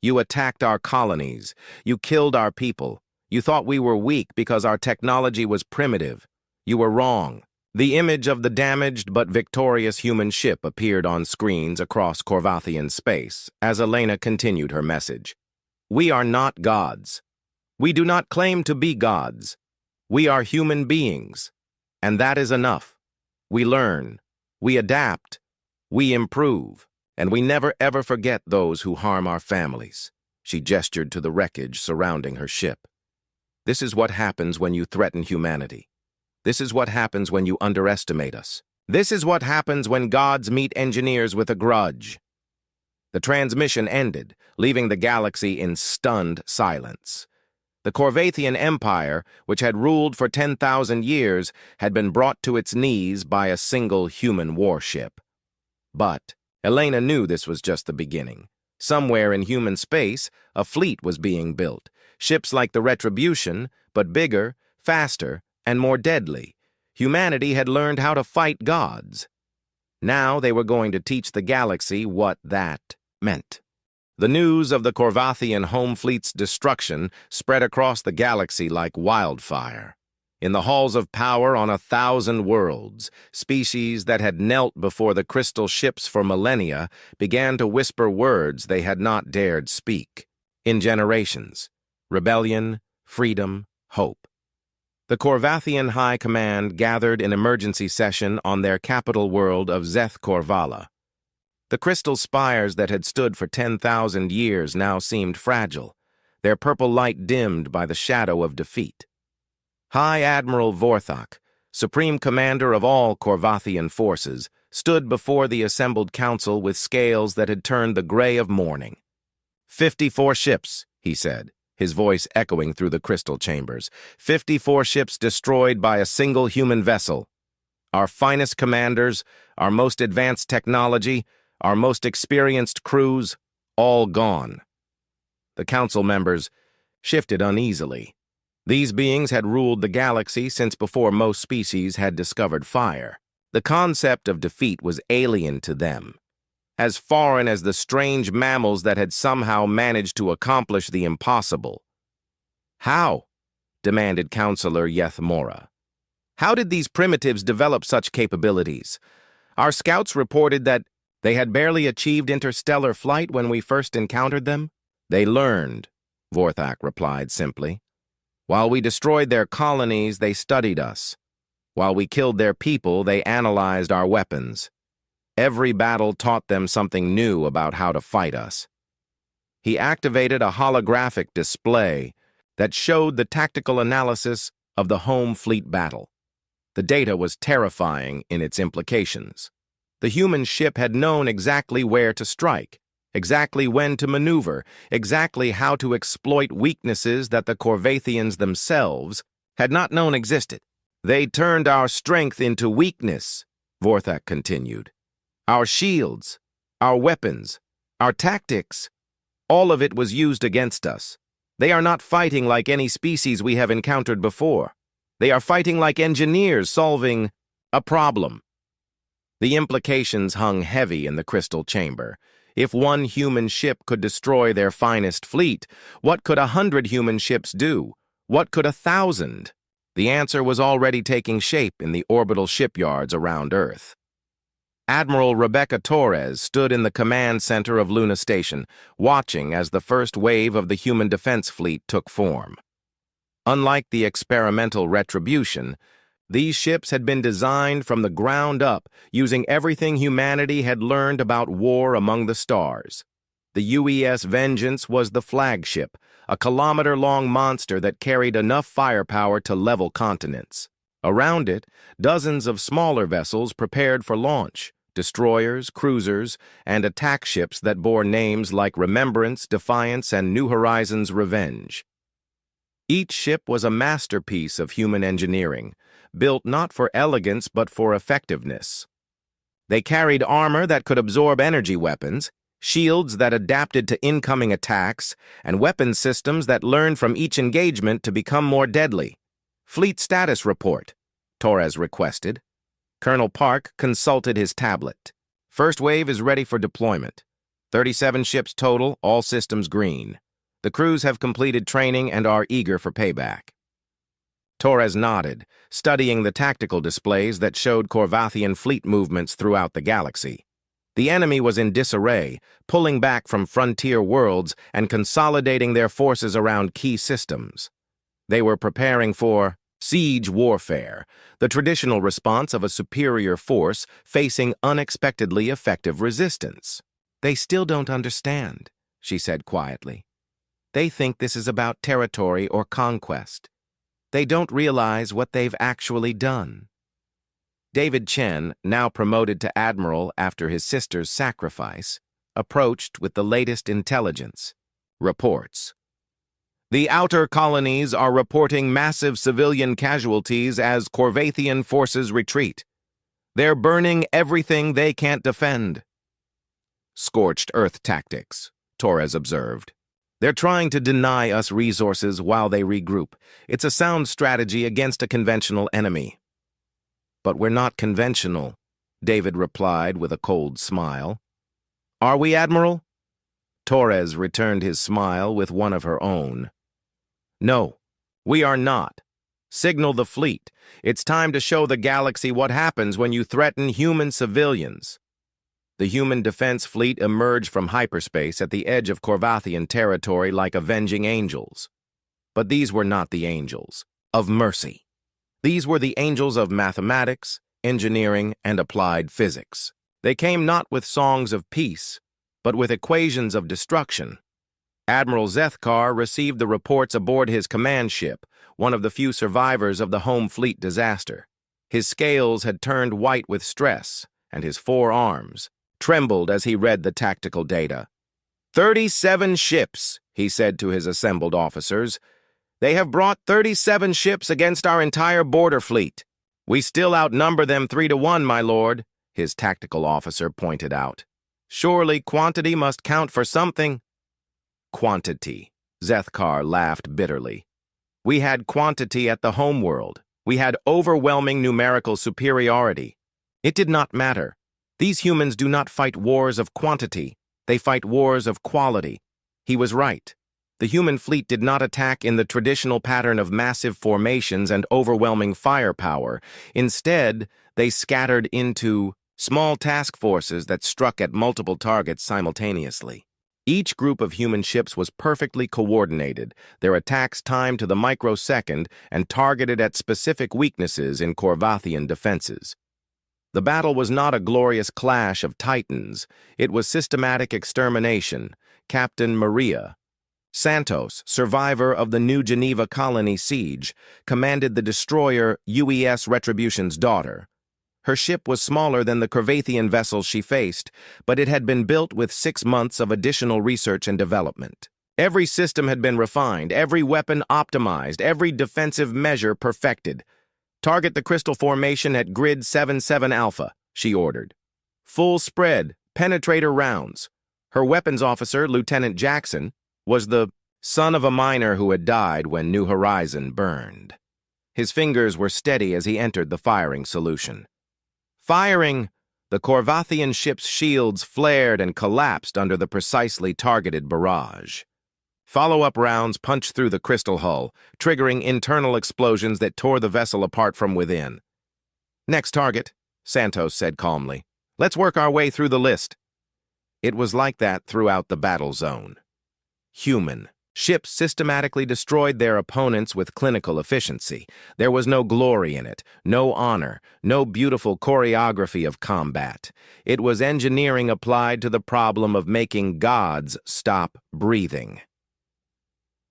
"You attacked our colonies. You killed our people. You thought we were weak because our technology was primitive. You were wrong." The image of the damaged but victorious human ship appeared on screens across Korvathian space as Elena continued her message. "We are not gods. We do not claim to be gods. We are human beings, and that is enough. We learn, we adapt, we improve, and we never ever forget those who harm our families." She gestured to the wreckage surrounding her ship. "This is what happens when you threaten humanity. This is what happens when you underestimate us. This is what happens when gods meet engineers with a grudge." The transmission ended, leaving the galaxy in stunned silence. The Korvathian Empire, which had ruled for 10,000 years, had been brought to its knees by a single human warship. But Elena knew this was just the beginning. Somewhere in human space, a fleet was being built. Ships like the Retribution, but bigger, faster, and more deadly. Humanity had learned how to fight gods. Now they were going to teach the galaxy what that meant. The news of the Korvathian home fleet's destruction spread across the galaxy like wildfire. In the halls of power on 1,000 worlds, species that had knelt before the crystal ships for millennia began to whisper words they had not dared speak. In generations: rebellion, freedom, hope. The Korvathian High Command gathered in emergency session on their capital world of Zeth Korvala. The crystal spires that had stood for 10,000 years now seemed fragile, their purple light dimmed by the shadow of defeat. High Admiral Vorthak, Supreme Commander of all Korvathian forces, stood before the assembled council with scales that had turned the gray of morning. 54 ships, he said, his voice echoing through the crystal chambers. 54 ships destroyed by a single human vessel. Our finest commanders, our most advanced technology, our most experienced crews, all gone. The council members shifted uneasily. These beings had ruled the galaxy since before most species had discovered fire. The concept of defeat was alien to them, as foreign as the strange mammals that had somehow managed to accomplish the impossible. "How?" demanded Counselor Yethmora. "How did these primitives develop such capabilities? Our scouts reported that they had barely achieved interstellar flight when we first encountered them." "They learned," Vorthak replied simply. "While we destroyed their colonies, they studied us. While we killed their people, they analyzed our weapons. Every battle taught them something new about how to fight us." He activated a holographic display that showed the tactical analysis of the home fleet battle. The data was terrifying in its implications. The human ship had known exactly where to strike, exactly when to maneuver, exactly how to exploit weaknesses that the Korvathians themselves had not known existed. "They turned our strength into weakness," Vorthak continued. "Our shields, our weapons, our tactics, all of it was used against us. They are not fighting like any species we have encountered before. They are fighting like engineers solving a problem." The implications hung heavy in the crystal chamber. If one human ship could destroy their finest fleet, what could 100 human ships do? What could 1,000? The answer was already taking shape in the orbital shipyards around Earth. Admiral Rebecca Torres stood in the command center of Luna Station, watching as the first wave of the human defense fleet took form. Unlike the experimental Retribution, these ships had been designed from the ground up, using everything humanity had learned about war among the stars. The UES Vengeance was the flagship, a kilometer-long monster that carried enough firepower to level continents. Around it, dozens of smaller vessels prepared for launch, destroyers, cruisers, and attack ships that bore names like Remembrance, Defiance, and New Horizons Revenge. Each ship was a masterpiece of human engineering, built not for elegance but for effectiveness. They carried armor that could absorb energy weapons, shields that adapted to incoming attacks, and weapon systems that learned from each engagement to become more deadly. "Fleet status report," Torres requested. Colonel Park consulted his tablet. "First wave is ready for deployment. 37 ships total, all systems green. The crews have completed training and are eager for payback." Torres nodded, studying the tactical displays that showed Corvathian fleet movements throughout the galaxy. The enemy was in disarray, pulling back from frontier worlds and consolidating their forces around key systems. They were preparing for siege warfare, the traditional response of a superior force facing unexpectedly effective resistance. "They still don't understand," she said quietly. "They think this is about territory or conquest. They don't realize what they've actually done." David Chen, now promoted to admiral after his sister's sacrifice, approached with the latest intelligence. Reports. "The outer colonies are reporting massive civilian casualties as Corvathian forces retreat. They're burning everything they can't defend." "Scorched earth tactics," Torres observed. "They're trying to deny us resources while they regroup. It's a sound strategy against a conventional enemy." "But we're not conventional," David replied with a cold smile. "Are we, Admiral?" Torres returned his smile with one of her own. "No, we are not. Signal the fleet. It's time to show the galaxy what happens when you threaten human civilians." The human defense fleet emerged from hyperspace at the edge of Corvathian territory like avenging angels. But these were not the angels of mercy. These were the angels of mathematics, engineering, and applied physics. They came not with songs of peace, but with equations of destruction. Admiral Zethkar received the reports aboard his command ship, one of the few survivors of the home fleet disaster. His scales had turned white with stress, and his forearms trembled as he read the tactical data. 37 ships, he said to his assembled officers. "They have brought 37 ships against our entire border fleet. We still outnumber them 3-1, my lord," his tactical officer pointed out. "Surely quantity must count for something." "Quantity," Zethkar laughed bitterly. "We had quantity at the homeworld. We had overwhelming numerical superiority. It did not matter. These humans do not fight wars of quantity. They fight wars of quality." He was right. The human fleet did not attack in the traditional pattern of massive formations and overwhelming firepower. Instead, they scattered into small task forces that struck at multiple targets simultaneously. Each group of human ships was perfectly coordinated, their attacks timed to the microsecond and targeted at specific weaknesses in Corvathian defenses. The battle was not a glorious clash of titans. It was systematic extermination. Captain Maria Santos, survivor of the New Geneva colony siege, commanded the destroyer UES Retribution's daughter. Her ship was smaller than the Corvathian vessels she faced, but it had been built with 6 months of additional research and development. Every system had been refined, every weapon optimized, every defensive measure perfected. "Target the crystal formation at grid 77 Alpha," she ordered. "Full spread, penetrator rounds." Her weapons officer, Lieutenant Jackson, was the son of a miner who had died when New Horizon burned. His fingers were steady as he entered the firing solution. "Firing!" The Corvathian ship's shields flared and collapsed under the precisely targeted barrage. Follow-up rounds punched through the crystal hull, triggering internal explosions that tore the vessel apart from within. "Next target," Santos said calmly. "Let's work our way through the list." It was like that throughout the battle zone. Human. Ships systematically destroyed their opponents with clinical efficiency. There was no glory in it, no honor, no beautiful choreography of combat. It was engineering applied to the problem of making gods stop breathing.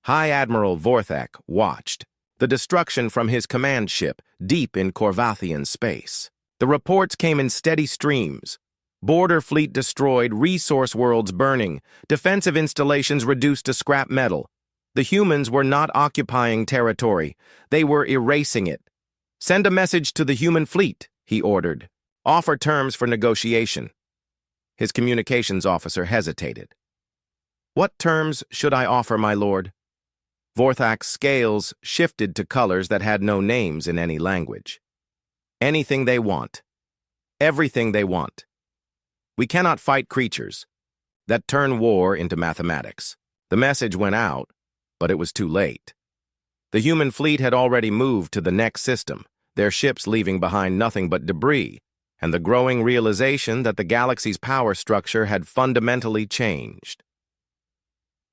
High Admiral Vorthak watched the destruction from his command ship deep in Corvathian space. The reports came in steady streams. Border fleet destroyed, resource worlds burning, defensive installations reduced to scrap metal. The humans were not occupying territory. They were erasing it. "Send a message to the human fleet," he ordered. "Offer terms for negotiation." His communications officer hesitated. "What terms should I offer, my lord?" Vorthak's scales shifted to colors that had no names in any language. "Anything they want. Everything they want. We cannot fight creatures that turn war into mathematics." The message went out, but it was too late. The human fleet had already moved to the next system, their ships leaving behind nothing but debris, and the growing realization that the galaxy's power structure had fundamentally changed.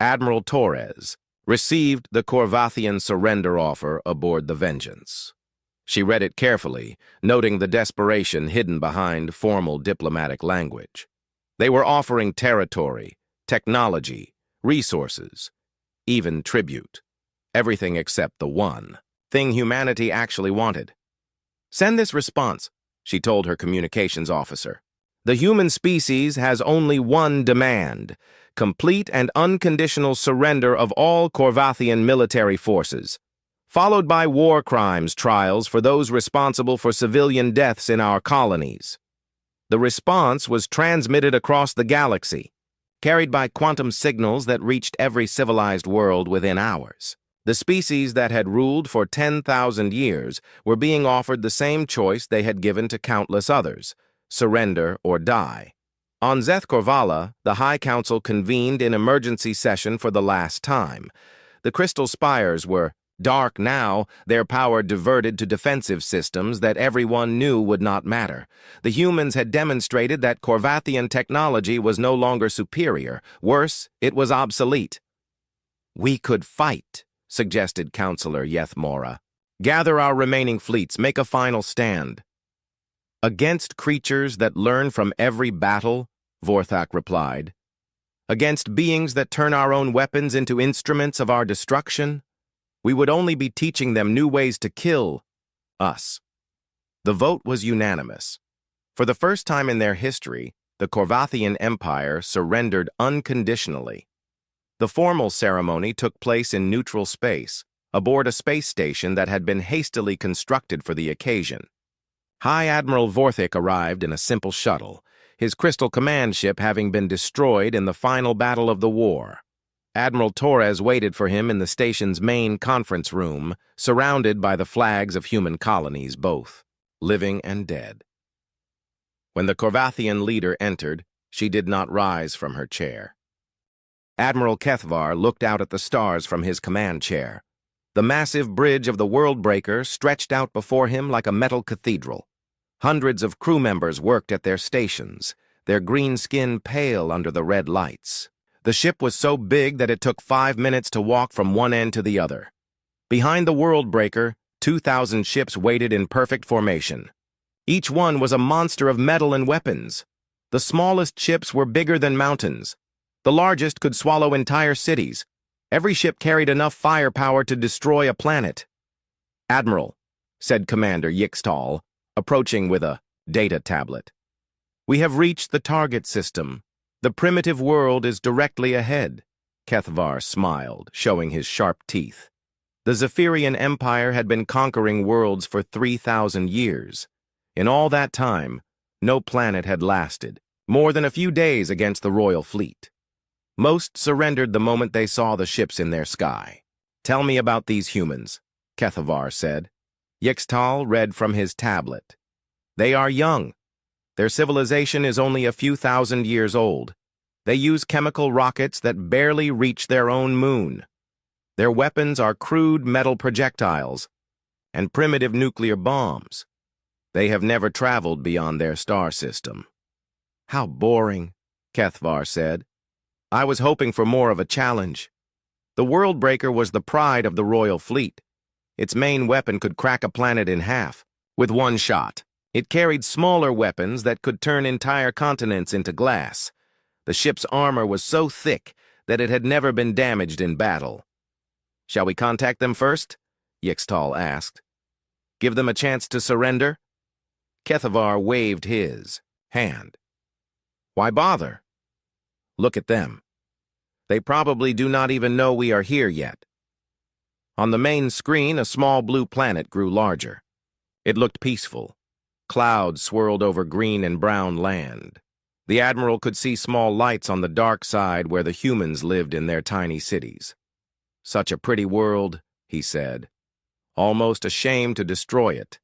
Admiral Torres received the Corvathian surrender offer aboard the Vengeance. She read it carefully, noting the desperation hidden behind formal diplomatic language. They were offering territory, technology, resources, even tribute. Everything except the one thing humanity actually wanted. "Send this response," she told her communications officer. "The human species has only one demand: complete and unconditional surrender of all Corvathian military forces, followed by war crimes trials for those responsible for civilian deaths in our colonies." The response was transmitted across the galaxy, carried by quantum signals that reached every civilized world within hours. The species that had ruled for 10,000 years were being offered the same choice they had given to countless others: surrender or die. On Zeth Corvala, the High Council convened in emergency session for the last time. The crystal spires were dark now, their power diverted to defensive systems that everyone knew would not matter. The humans had demonstrated that Corvathian technology was no longer superior. Worse, it was obsolete. "We could fight," suggested Counselor Yethmora. "Gather our remaining fleets, make a final stand." "Against creatures that learn from every battle," Vorthak replied. "Against beings that turn our own weapons into instruments of our destruction. We would only be teaching them new ways to kill us." The vote was unanimous. For the first time in their history, the Corvathian Empire surrendered unconditionally. The formal ceremony took place in neutral space, aboard a space station that had been hastily constructed for the occasion. High Admiral Vorthak arrived in a simple shuttle, his crystal command ship having been destroyed in the final battle of the war. Admiral Torres waited for him in the station's main conference room, surrounded by the flags of human colonies, both living and dead. When the Corvathian leader entered, she did not rise from her chair. Admiral Kethvar looked out at the stars from his command chair. The massive bridge of the Worldbreaker stretched out before him like a metal cathedral. Hundreds of crew members worked at their stations, their green skin pale under the red lights. The ship was so big that it took 5 minutes to walk from one end to the other. Behind the Worldbreaker, 2,000 ships waited in perfect formation. Each one was a monster of metal and weapons. The smallest ships were bigger than mountains. The largest could swallow entire cities. Every ship carried enough firepower to destroy a planet. "Admiral," said Commander Yixtal, approaching with a data tablet. "We have reached the target system. The primitive world is directly ahead." Kethvar smiled, showing his sharp teeth. The Zephyrian Empire had been conquering worlds for 3,000 years. In all that time, no planet had lasted more than a few days against the royal fleet. Most surrendered the moment they saw the ships in their sky. "Tell me about these humans," Kethvar said. Yixtal read from his tablet. "They are young. Their civilization is only a few thousand years old. They use chemical rockets that barely reach their own moon. Their weapons are crude metal projectiles and primitive nuclear bombs. They have never traveled beyond their star system. How boring, Kethvar said. I was hoping for more of a challenge. The Worldbreaker was the pride of the Royal Fleet. Its main weapon could crack a planet in half with one shot. It carried smaller weapons that could turn entire continents into glass. The ship's armor was so thick that it had never been damaged in battle. Shall we contact them first? Yixtal asked. Give them a chance to surrender? Kethvar waved his hand. Why bother? Look at them. They probably do not even know we are here yet. On the main screen, a small blue planet grew larger. It looked peaceful. Clouds swirled over green and brown land. The Admiral could see small lights on the dark side where the humans lived in their tiny cities. Such a pretty world, he said. Almost ashamed to destroy it.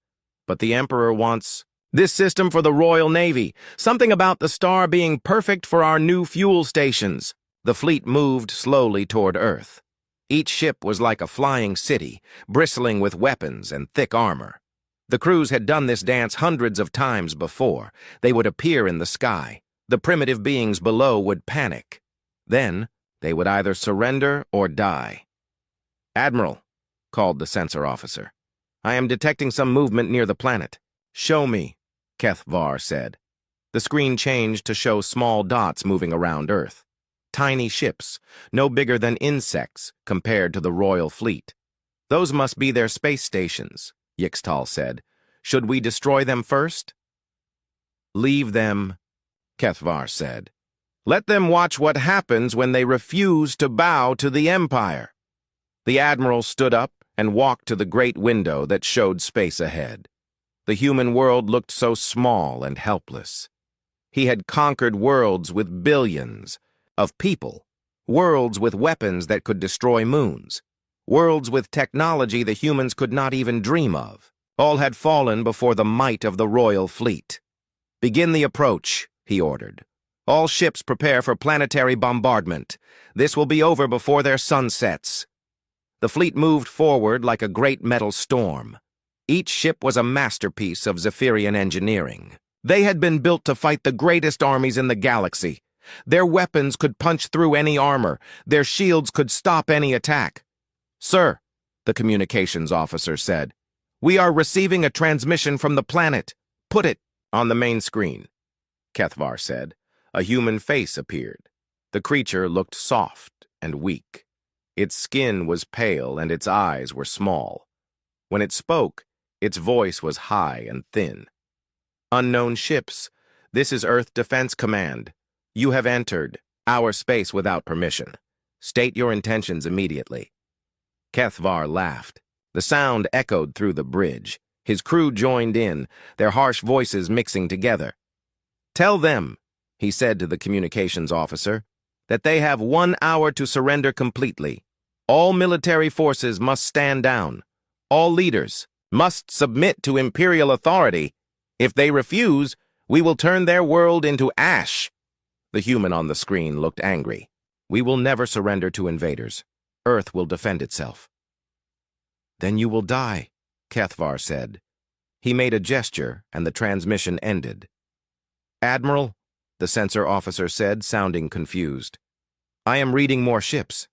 But the Emperor wants this system for the Royal Navy. Something about the star being perfect for our new fuel stations. The fleet moved slowly toward Earth. Each ship was like a flying city, bristling with weapons and thick armor. The crews had done this dance hundreds of times before. They would appear in the sky. The primitive beings below would panic. Then, they would either surrender or die. Admiral, called the sensor officer. I am detecting some movement near the planet. Show me, Kethvar said. The screen changed to show small dots moving around Earth. Tiny ships, no bigger than insects compared to the Royal Fleet. Those must be their space stations, Yixtal said. Should we destroy them first? Leave them, Kethvar said. Let them watch what happens when they refuse to bow to the Empire. The Admiral stood up and walked to the great window that showed space ahead. The human world looked so small and helpless. He had conquered worlds with billions of people, worlds with weapons that could destroy moons, worlds with technology the humans could not even dream of. All had fallen before the might of the Royal Fleet. Begin the approach, he ordered. All ships prepare for planetary bombardment. This will be over before their sun sets. The fleet moved forward like a great metal storm. Each ship was a masterpiece of Zephyrian engineering. They had been built to fight the greatest armies in the galaxy. Their weapons could punch through any armor. Their shields could stop any attack. Sir, the communications officer said, we are receiving a transmission from the planet. Put it on the main screen. Kethvar said. A human face appeared. The creature looked soft and weak. Its skin was pale and its eyes were small. When it spoke, its voice was high and thin. Unknown ships, this is Earth Defense Command. You have entered our space without permission. State your intentions immediately. Kethvar laughed. The sound echoed through the bridge. His crew joined in, their harsh voices mixing together. Tell them, he said to the communications officer, that they have 1 hour to surrender completely. All military forces must stand down. All leaders must submit to imperial authority. If they refuse, we will turn their world into ash. The human on the screen looked angry. We will never surrender to invaders. Earth will defend itself. Then you will die, Kethvar said. He made a gesture, and the transmission ended. Admiral, the sensor officer said, sounding confused. I am reading more ships.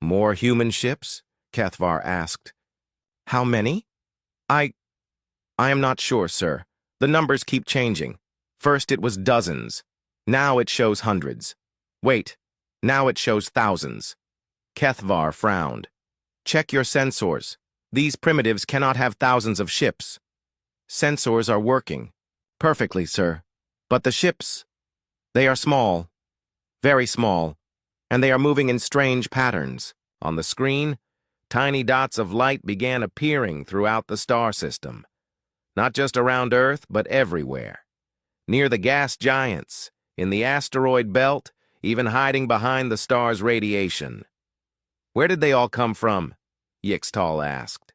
More human ships? Kethvar asked. How many? I am not sure, sir. The numbers keep changing. First it was dozens. Now it shows hundreds. Wait, now it shows thousands. Kethvar frowned. Check your sensors. These primitives cannot have thousands of ships. Sensors are working. Perfectly, sir. But the ships, they are small. Very small. And they are moving in strange patterns. On the screen, tiny dots of light began appearing throughout the star system. Not just around Earth, but everywhere. Near the gas giants, in the asteroid belt, even hiding behind the star's radiation. Where did they all come from? Yixtal asked.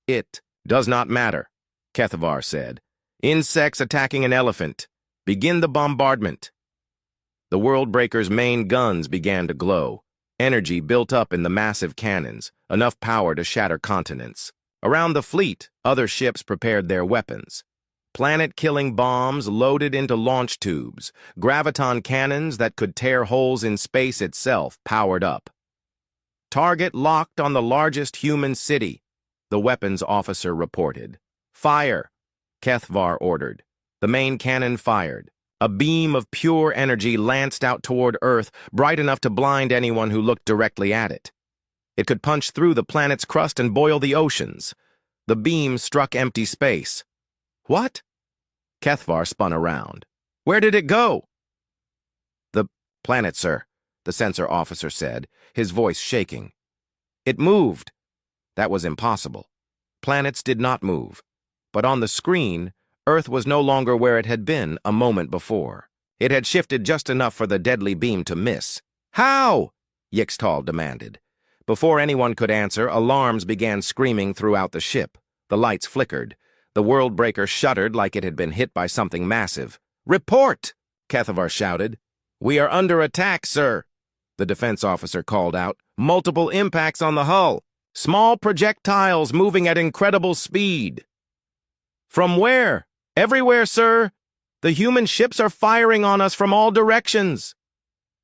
It does not matter, Kethvar said. Insects attacking an elephant. Begin the bombardment. The Worldbreaker's main guns began to glow. Energy built up in the massive cannons, enough power to shatter continents. Around the fleet, other ships prepared their weapons. Planet-killing bombs loaded into launch tubes, graviton cannons that could tear holes in space itself powered up. Target locked on the largest human city, the weapons officer reported. Fire, Kethvar ordered. The main cannon fired. A beam of pure energy lanced out toward Earth, bright enough to blind anyone who looked directly at it. It could punch through the planet's crust and boil the oceans. The beam struck empty space. What? Kethvar spun around. Where did it go? The planet, sir, the sensor officer said, his voice shaking. It moved. That was impossible. Planets did not move. But on the screen, Earth was no longer where it had been a moment before. It had shifted just enough for the deadly beam to miss. How? Yixtal demanded. Before anyone could answer, alarms began screaming throughout the ship. The lights flickered. The Worldbreaker shuddered like it had been hit by something massive. Report! Kethvar shouted. We are under attack, sir, the defense officer called out. Multiple impacts on the hull. Small projectiles moving at incredible speed. From where? Everywhere, sir. The human ships are firing on us from all directions.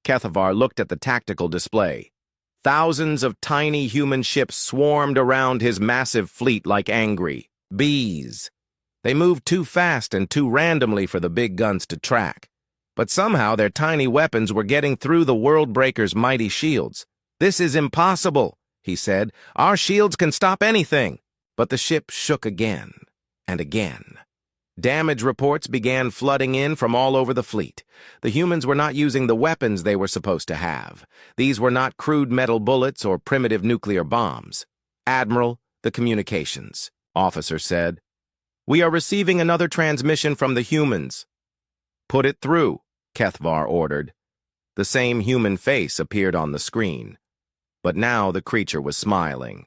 Kethvar looked at the tactical display. Thousands of tiny human ships swarmed around his massive fleet like angry bees. They moved too fast and too randomly for the big guns to track. But somehow their tiny weapons were getting through the Worldbreaker's mighty shields. This is impossible, he said. Our shields can stop anything. But the ship shook again and again. Damage reports began flooding in from all over the fleet. The humans were not using the weapons they were supposed to have. These were not crude metal bullets or primitive nuclear bombs. Admiral, the communications officer said. We are receiving another transmission from the humans. Put it through, Kethvar ordered. The same human face appeared on the screen. But now the creature was smiling.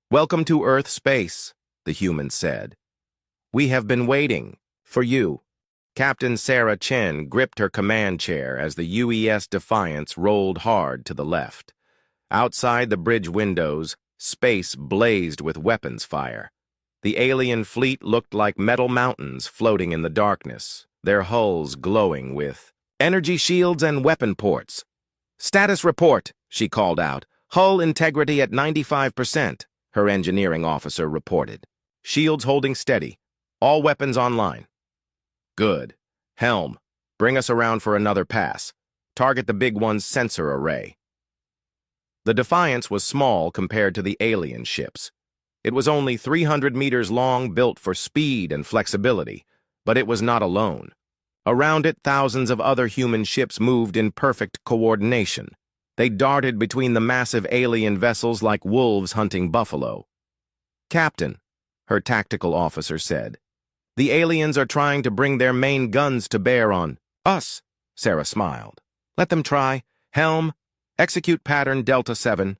Welcome to Earth space, the human said. We have been waiting for you. Captain Sarah Chen gripped her command chair as the UES Defiance rolled hard to the left. Outside the bridge windows, space blazed with weapons fire. The alien fleet looked like metal mountains floating in the darkness, their hulls glowing with energy shields and weapon ports. Status report, she called out. Hull integrity at 95%, her engineering officer reported. Shields holding steady. All weapons online. Good. Helm, bring us around for another pass. Target the big one's sensor array. The Defiance was small compared to the alien ships. It was only 300 meters long, built for speed and flexibility, but it was not alone. Around it, thousands of other human ships moved in perfect coordination. They darted between the massive alien vessels like wolves hunting buffalo. Captain, her tactical officer said, the aliens are trying to bring their main guns to bear on us, Sarah smiled. Let them try. Helm, execute pattern Delta 7.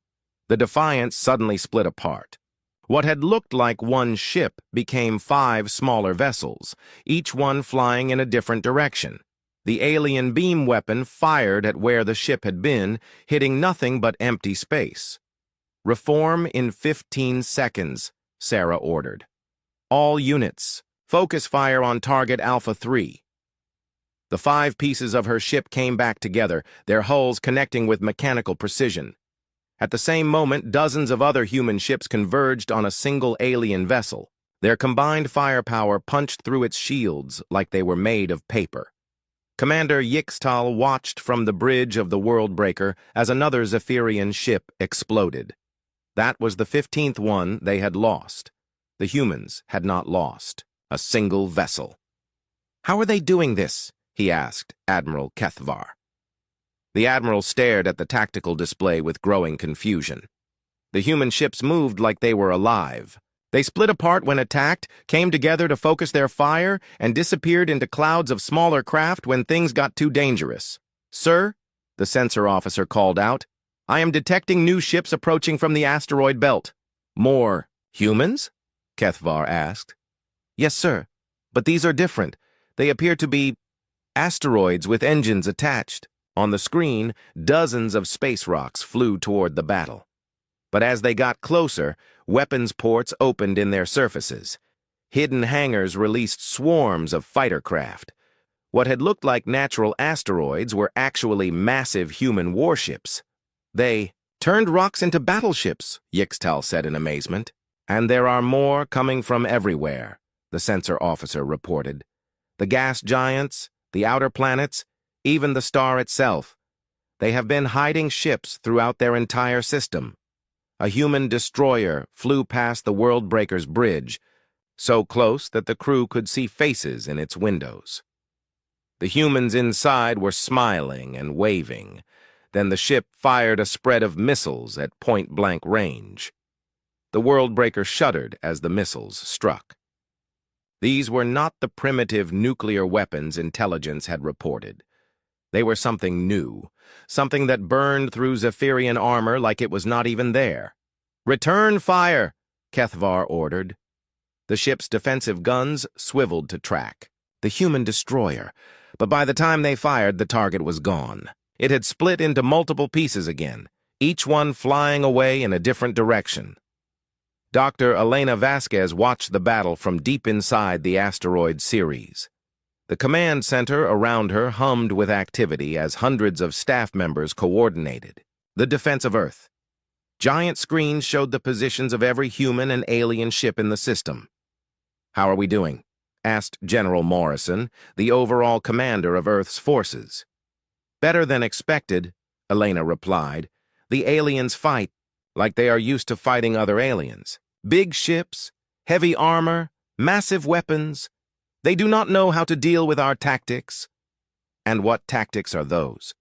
The Defiance suddenly split apart. What had looked like one ship became 5 smaller vessels, each one flying in a different direction. The alien beam weapon fired at where the ship had been, hitting nothing but empty space. Reform in 15 seconds, Sarah ordered. All units, focus fire on target Alpha 3. The 5 pieces of her ship came back together, their hulls connecting with mechanical precision. At the same moment, dozens of other human ships converged on a single alien vessel. Their combined firepower punched through its shields like they were made of paper. Commander Yixtal watched from the bridge of the Worldbreaker as another Zephyrian ship exploded. That was the 15th one they had lost. The humans had not lost a single vessel. How are they doing this? He asked Admiral Kethvar. The Admiral stared at the tactical display with growing confusion. The human ships moved like they were alive. They split apart when attacked, came together to focus their fire, and disappeared into clouds of smaller craft when things got too dangerous. Sir, the sensor officer called out, I am detecting new ships approaching from the asteroid belt. More humans? Kethvar asked. Yes, sir, But these are different. They appear to be asteroids with engines attached. On the screen, dozens of space rocks flew toward the battle. But as they got closer, weapons ports opened in their surfaces. Hidden hangars released swarms of fighter craft. What had looked like natural asteroids were actually massive human warships. They turned rocks into battleships, Yixtal said in amazement. And there are more coming from everywhere, the sensor officer reported. The gas giants, the outer planets, even the star itself. They have been hiding ships throughout their entire system. A human destroyer flew past the Worldbreaker's bridge, so close that the crew could see faces in its windows. The humans inside were smiling and waving. Then the ship fired a spread of missiles at point-blank range. The Worldbreaker shuddered as the missiles struck. These were not the primitive nuclear weapons intelligence had reported. They were something new, something that burned through Zephyrian armor like it was not even there. "Return fire," Kethvar ordered. The ship's defensive guns swiveled to track the human destroyer, but by the time they fired, the target was gone. It had split into multiple pieces again, each one flying away in a different direction. Dr. Elena Vasquez watched the battle from deep inside the asteroid Ceres. The command center around her hummed with activity as hundreds of staff members coordinated the defense of Earth. Giant screens showed the positions of every human and alien ship in the system. "How are we doing?" asked General Morrison, the overall commander of Earth's forces. "Better than expected," Elena replied. "The aliens fight like they are used to fighting other aliens. Big ships, heavy armor, massive weapons. They do not know how to deal with our tactics." "And what tactics are those?"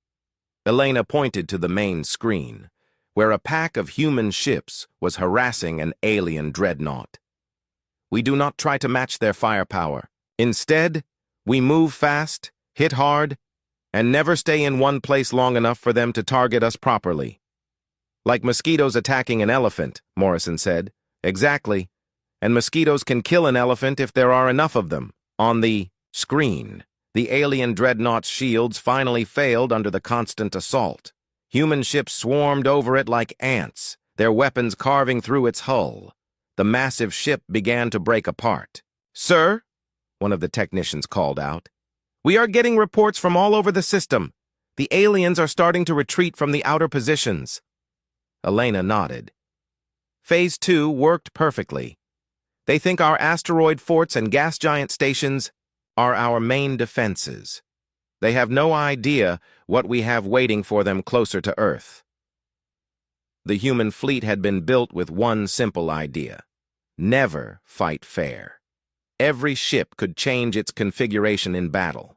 Elena pointed to the main screen, where a pack of human ships was harassing an alien dreadnought. "We do not try to match their firepower. Instead, we move fast, hit hard, and never stay in one place long enough for them to target us properly." "Like mosquitoes attacking an elephant," Morrison said. "Exactly. And mosquitoes can kill an elephant if there are enough of them." On the screen, the alien dreadnought's shields finally failed under the constant assault. Human ships swarmed over it like ants, their weapons carving through its hull. The massive ship began to break apart. "Sir," one of the technicians called out, "we are getting reports from all over the system. The aliens are starting to retreat from the outer positions." Elena nodded. "Phase 2 worked perfectly. They think our asteroid forts and gas giant stations are our main defenses. They have no idea what we have waiting for them closer to Earth." The human fleet had been built with one simple idea: never fight fair. Every ship could change its configuration in battle.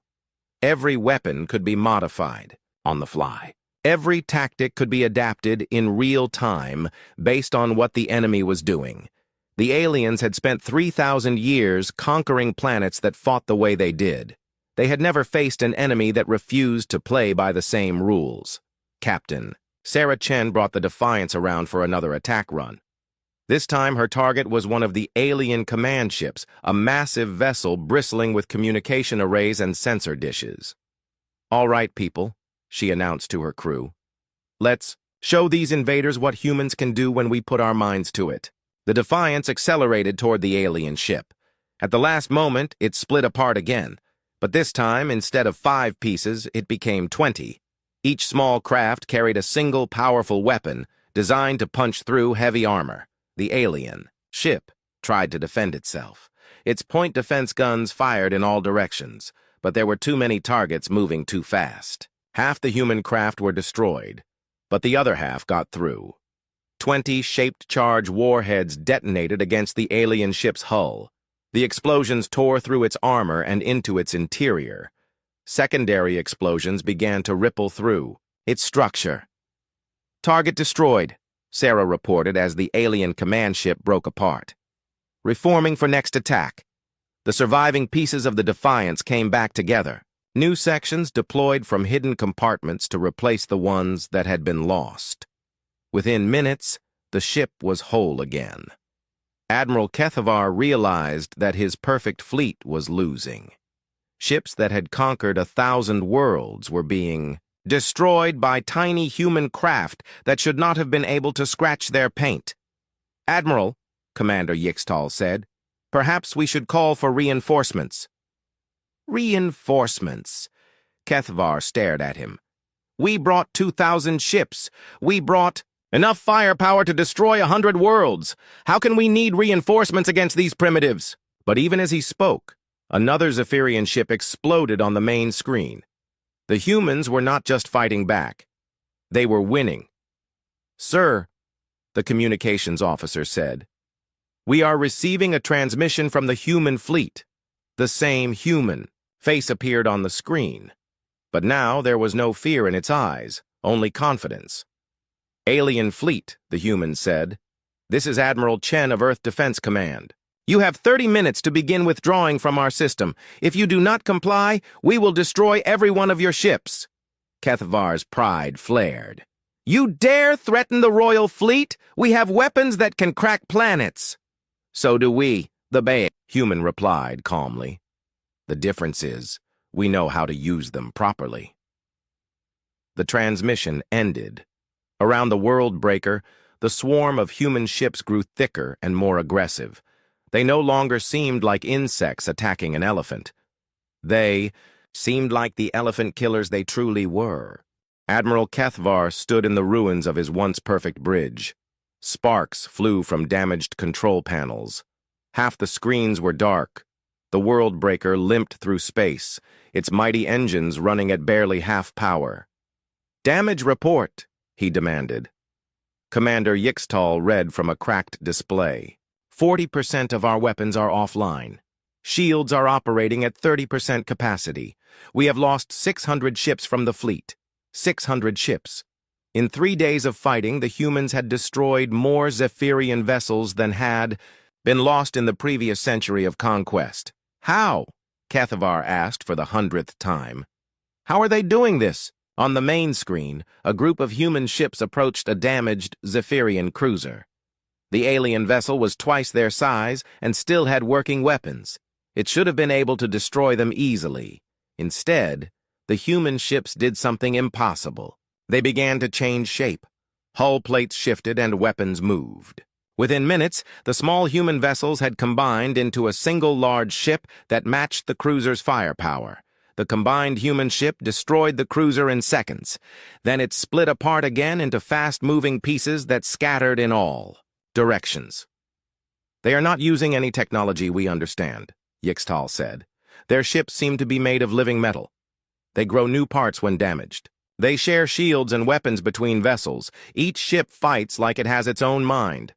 Every weapon could be modified on the fly. Every tactic could be adapted in real time based on what the enemy was doing. The aliens had spent 3,000 years conquering planets that fought the way they did. They had never faced an enemy that refused to play by the same rules. "Captain," Sarah Chen brought the Defiance around for another attack run. This time her target was one of the alien command ships, a massive vessel bristling with communication arrays and sensor dishes. "All right, people," she announced to her crew. "Let's show these invaders what humans can do when we put our minds to it." The Defiance accelerated toward the alien ship. At the last moment, it split apart again, but this time, instead of 5 pieces, it became 20. Each small craft carried a single powerful weapon designed to punch through heavy armor. The alien ship tried to defend itself. Its point defense guns fired in all directions, but there were too many targets moving too fast. Half the human craft were destroyed, but the other half got through. 20 shaped charge warheads detonated against the alien ship's hull. The explosions tore through its armor and into its interior. Secondary explosions began to ripple through its structure. "Target destroyed," Sarah reported as the alien command ship broke apart. "Reforming for next attack." The surviving pieces of the Defiance came back together. New sections deployed from hidden compartments to replace the ones that had been lost. Within minutes, the ship was whole again. Admiral Kethavar realized that his perfect fleet was losing. Ships that had conquered 1,000 worlds were being destroyed by tiny human craft that should not have been able to scratch their paint. "Admiral," Commander Yixtal said, "perhaps we should call for reinforcements." "Reinforcements?" Kethavar stared at him. "We brought 2,000 ships. We brought enough firepower to destroy 100 worlds. How can we need reinforcements against these primitives?" But even as he spoke, another Zephyrian ship exploded on the main screen. The humans were not just fighting back. They were winning. "Sir," the communications officer said, "we are receiving a transmission from the human fleet." The same human face appeared on the screen. But now there was no fear in its eyes, only confidence. "Alien fleet," the human said. "This is Admiral Chen of Earth Defense Command. You have 30 minutes to begin withdrawing from our system. If you do not comply, we will destroy every one of your ships." Kethavar's pride flared. "You dare threaten the Royal Fleet? We have weapons that can crack planets." "So do we," the Bay human replied calmly. "The difference is, we know how to use them properly." The transmission ended. Around the world breaker, the swarm of human ships grew thicker and more aggressive. They no longer seemed like insects attacking an elephant. They seemed like the elephant killers they truly were. Admiral Kethavar stood in the ruins of his once perfect bridge. Sparks flew from damaged control panels. Half the screens were dark. The world breaker limped through space, its mighty engines running at barely half power. "Damage report," he demanded. Commander Yixtal read from a cracked display. 40% of our weapons are offline. Shields are operating at 30% capacity. We have lost 600 ships from the fleet. 600 ships. In 3 days of fighting, the humans had destroyed more Zephyrian vessels than had been lost in the previous century of conquest. "How?" Kethavar asked for the 100th time. "How are they doing this?" On the main screen, a group of human ships approached a damaged Zephyrian cruiser. The alien vessel was twice their size and still had working weapons. It should have been able to destroy them easily. Instead, the human ships did something impossible. They began to change shape. Hull plates shifted and weapons moved. Within minutes, the small human vessels had combined into a single large ship that matched the cruiser's firepower. The combined human ship destroyed the cruiser in seconds. Then it split apart again into fast-moving pieces that scattered in all directions. "They are not using any technology we understand," Yixtal said. "Their ships seem to be made of living metal. They grow new parts when damaged. They share shields and weapons between vessels. Each ship fights like it has its own mind."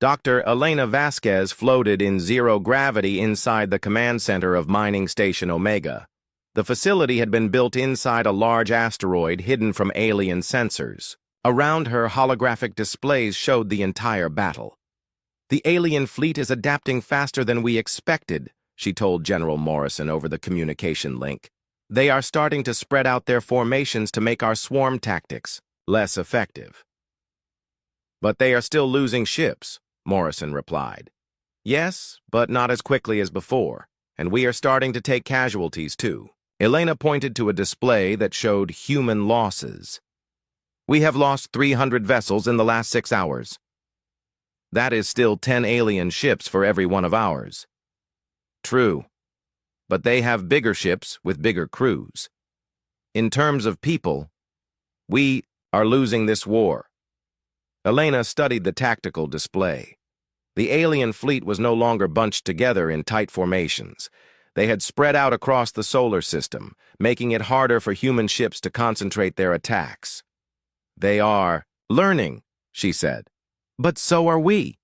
Dr. Elena Vasquez floated in zero gravity inside the command center of Mining Station Omega. The facility had been built inside a large asteroid hidden from alien sensors. Around her, holographic displays showed the entire battle. "The alien fleet is adapting faster than we expected," she told General Morrison over the communication link. "They are starting to spread out their formations to make our swarm tactics less effective." "But they are still losing ships," Morrison replied. "Yes, but not as quickly as before, and we are starting to take casualties too." Elena pointed to a display that showed human losses. "We have lost 300 vessels in the last 6 hours. That is still 10 alien ships for every one of ours." "True, but they have bigger ships with bigger crews. In terms of people, we are losing this war." Elena studied the tactical display. The alien fleet was no longer bunched together in tight formations. They had spread out across the solar system, making it harder for human ships to concentrate their attacks. "They are learning," she said. "But so are we."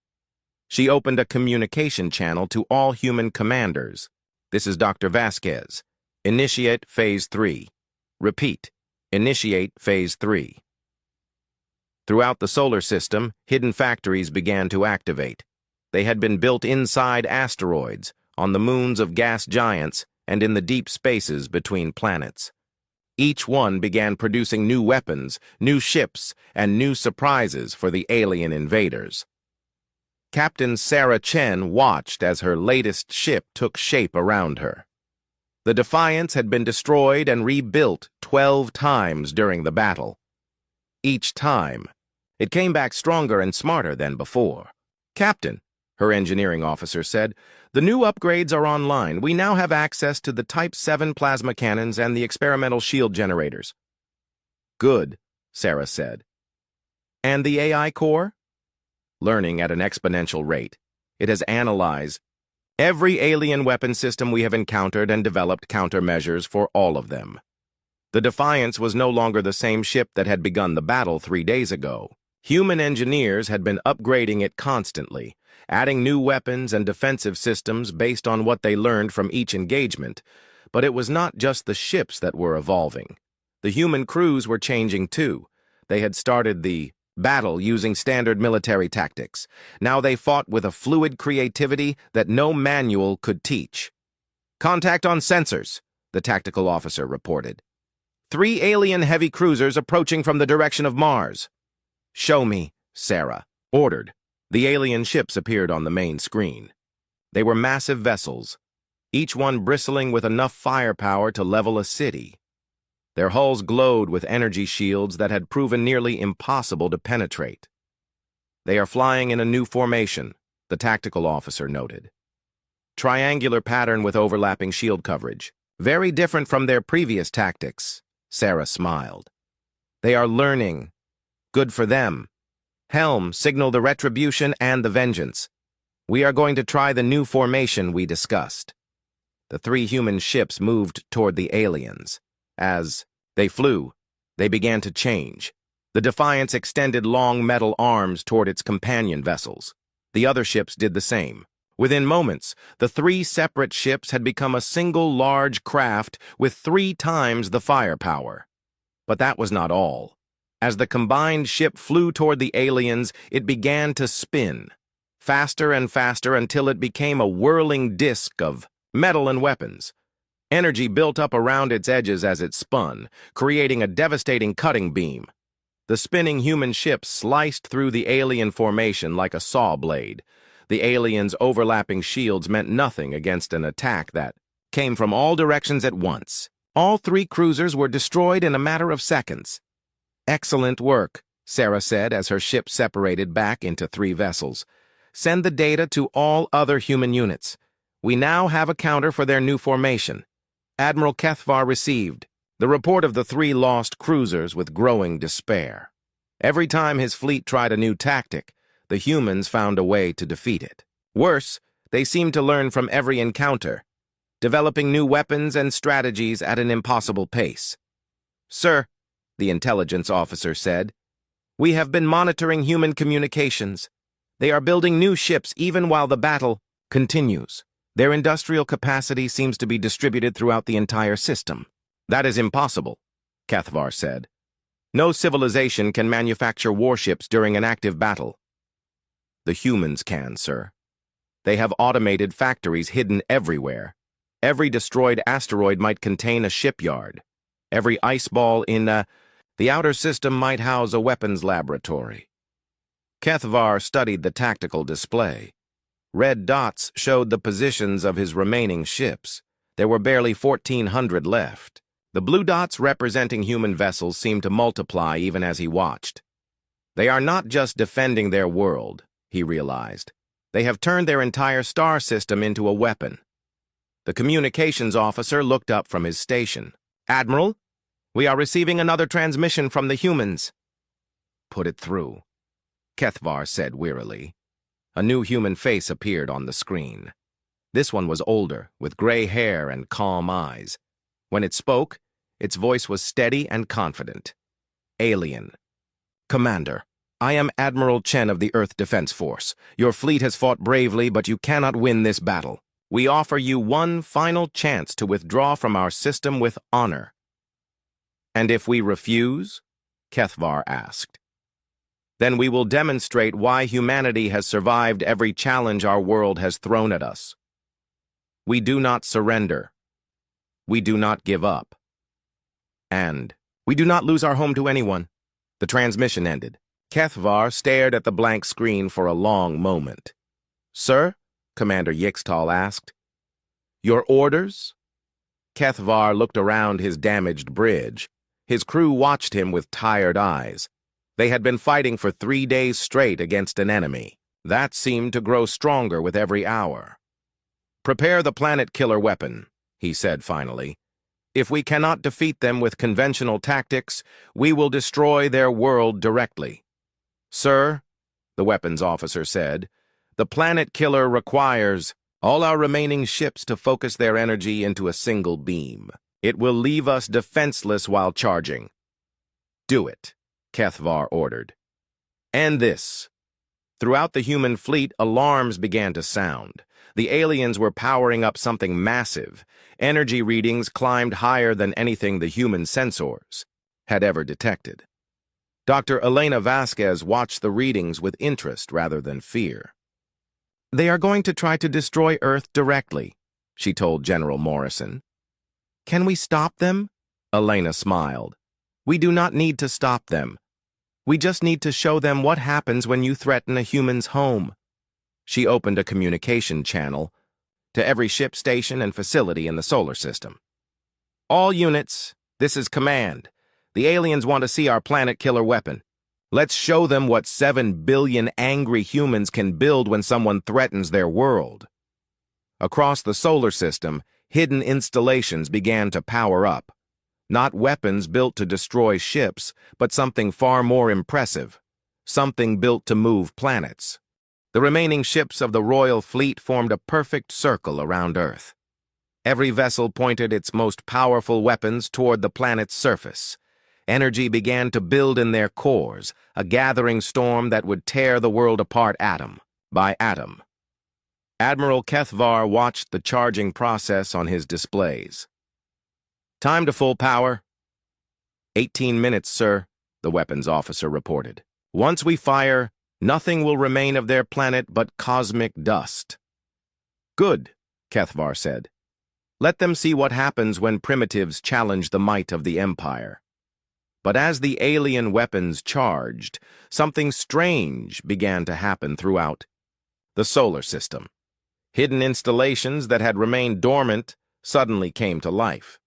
She opened a communication channel to all human commanders. "This is Dr. Vasquez. Initiate Phase 3. Repeat. Initiate Phase 3. Throughout the solar system, hidden factories began to activate. They had been built inside asteroids, on the moons of gas giants, and in the deep spaces between planets. Each one began producing new weapons, new ships, and new surprises for the alien invaders. Captain Sarah Chen watched as her latest ship took shape around her. The Defiance had been destroyed and rebuilt 12 times during the battle. Each time, it came back stronger and smarter than before. "Captain," her engineering officer said, "the new upgrades are online. We now have access to the Type 7 plasma cannons and the experimental shield generators." "Good," Sarah said. "And the AI core?" "Learning at an exponential rate. It has analyzed every alien weapon system we have encountered and developed countermeasures for all of them." The Defiance was no longer the same ship that had begun the battle 3 days ago. Human engineers had been upgrading it constantly, adding new weapons and defensive systems based on what they learned from each engagement. But it was not just the ships that were evolving. The human crews were changing too. They had started the battle using standard military tactics. Now they fought with a fluid creativity that no manual could teach. "Contact on sensors," the tactical officer reported. "3 alien heavy cruisers approaching from the direction of Mars." "Show me," Sarah ordered. The alien ships appeared on the main screen. They were massive vessels, each one bristling with enough firepower to level a city. Their hulls glowed with energy shields that had proven nearly impossible to penetrate. "They are flying in a new formation," the tactical officer noted. "Triangular pattern with overlapping shield coverage. Very different from their previous tactics," Sarah smiled. "They are learning. Good for them. Helm, signal the retribution and the vengeance. We are going to try the new formation we discussed." The 3 human ships moved toward the aliens. As they flew, they began to change. The Defiance extended long metal arms toward its companion vessels. The other ships did the same. Within moments, the 3 separate ships had become a single large craft with 3 times the firepower. But that was not all. As the combined ship flew toward the aliens, it began to spin, faster and faster until it became a whirling disk of metal and weapons. Energy built up around its edges as it spun, creating a devastating cutting beam. The spinning human ship sliced through the alien formation like a saw blade. The aliens' overlapping shields meant nothing against an attack that came from all directions at once. All 3 cruisers were destroyed in a matter of seconds. "Excellent work," Sarah said as her ship separated back into 3 vessels. "Send the data to all other human units. We now have a counter for their new formation." Admiral Kethvar received the report of the 3 lost cruisers with growing despair. Every time his fleet tried a new tactic, the humans found a way to defeat it. Worse, they seemed to learn from every encounter, developing new weapons and strategies at an impossible pace. "Sir," the intelligence officer said, "we have been monitoring human communications. They are building new ships even while the battle continues. Their industrial capacity seems to be distributed throughout the entire system." "That is impossible," Kethvar said. "No civilization can manufacture warships during an active battle." "The humans can, sir. They have automated factories hidden everywhere. Every destroyed asteroid might contain a shipyard. Every ice ball in the outer system might house a weapons laboratory." Kethvar studied the tactical display. Red dots showed the positions of his remaining ships. There were barely 1,400 left. The blue dots representing human vessels seemed to multiply even as he watched. They are not just defending their world, he realized. They have turned their entire star system into a weapon. The communications officer looked up from his station. "Admiral, we are receiving another transmission from the humans." "Put it through," Kethvar said wearily. A new human face appeared on the screen. This one was older, with gray hair and calm eyes. When it spoke, its voice was steady and confident. "Alien. Commander, I am Admiral Chen of the Earth Defense Force. Your fleet has fought bravely, but you cannot win this battle. We offer you one final chance to withdraw from our system with honor." "And if we refuse?" Kethvar asked. "Then we will demonstrate why humanity has survived every challenge our world has thrown at us. We do not surrender. We do not give up. And we do not lose our home to anyone." The transmission ended. Kethvar stared at the blank screen for a long moment. Sir? Commander Yixtal asked. Your orders? Kethvar looked around his damaged bridge. His crew watched him with tired eyes. They had been fighting for 3 days straight against an enemy. That seemed to grow stronger with every hour. Prepare the planet-killer weapon, he said finally. If we cannot defeat them with conventional tactics, we will destroy their world directly. Sir, the weapons officer said, the planet-killer requires all our remaining ships to focus their energy into a single beam. It will leave us defenseless while charging. Do it, Kethvar ordered. And this. Throughout the human fleet, alarms began to sound. The aliens were powering up something massive. Energy readings climbed higher than anything the human sensors had ever detected. Dr. Elena Vasquez watched the readings with interest rather than fear. They are going to try to destroy Earth directly, she told General Morrison. Can we stop them? Elena smiled. We do not need to stop them. We just need to show them what happens when you threaten a human's home. She opened a communication channel to every ship station and facility in the solar system. All units, this is command. The aliens want to see our planet-killer weapon. Let's show them what 7 billion angry humans can build when someone threatens their world. Across the solar system, hidden installations began to power up. Not weapons built to destroy ships, but something far more impressive. Something built to move planets. The remaining ships of the Royal Fleet formed a perfect circle around Earth. Every vessel pointed its most powerful weapons toward the planet's surface. Energy began to build in their cores, a gathering storm that would tear the world apart atom by atom. Admiral Kethvar watched the charging process on his displays. Time to full power. 18 minutes, sir, the weapons officer reported. Once we fire, nothing will remain of their planet but cosmic dust. Good, Kethvar said. Let them see what happens when primitives challenge the might of the Empire. But as the alien weapons charged, something strange began to happen throughout the solar system. Hidden installations that had remained dormant suddenly came to life.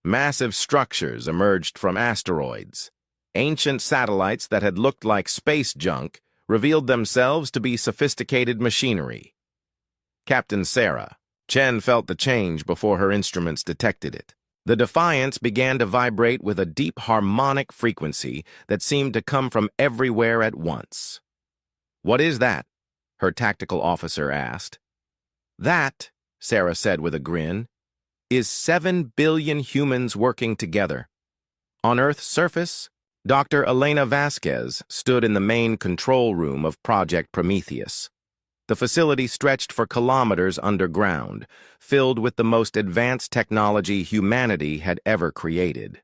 Massive structures emerged from asteroids. Ancient satellites that had looked like space junk revealed themselves to be sophisticated machinery. Captain Sarah, Chen felt the change before her instruments detected it. The Defiance began to vibrate with a deep harmonic frequency that seemed to come from everywhere at once. What is that? Her tactical officer asked. That, Sarah said with a grin, is 7 billion humans working together. On Earth's surface, Dr. Elena Vasquez stood in the main control room of Project Prometheus. The facility stretched for kilometers underground, filled with the most advanced technology humanity had ever created.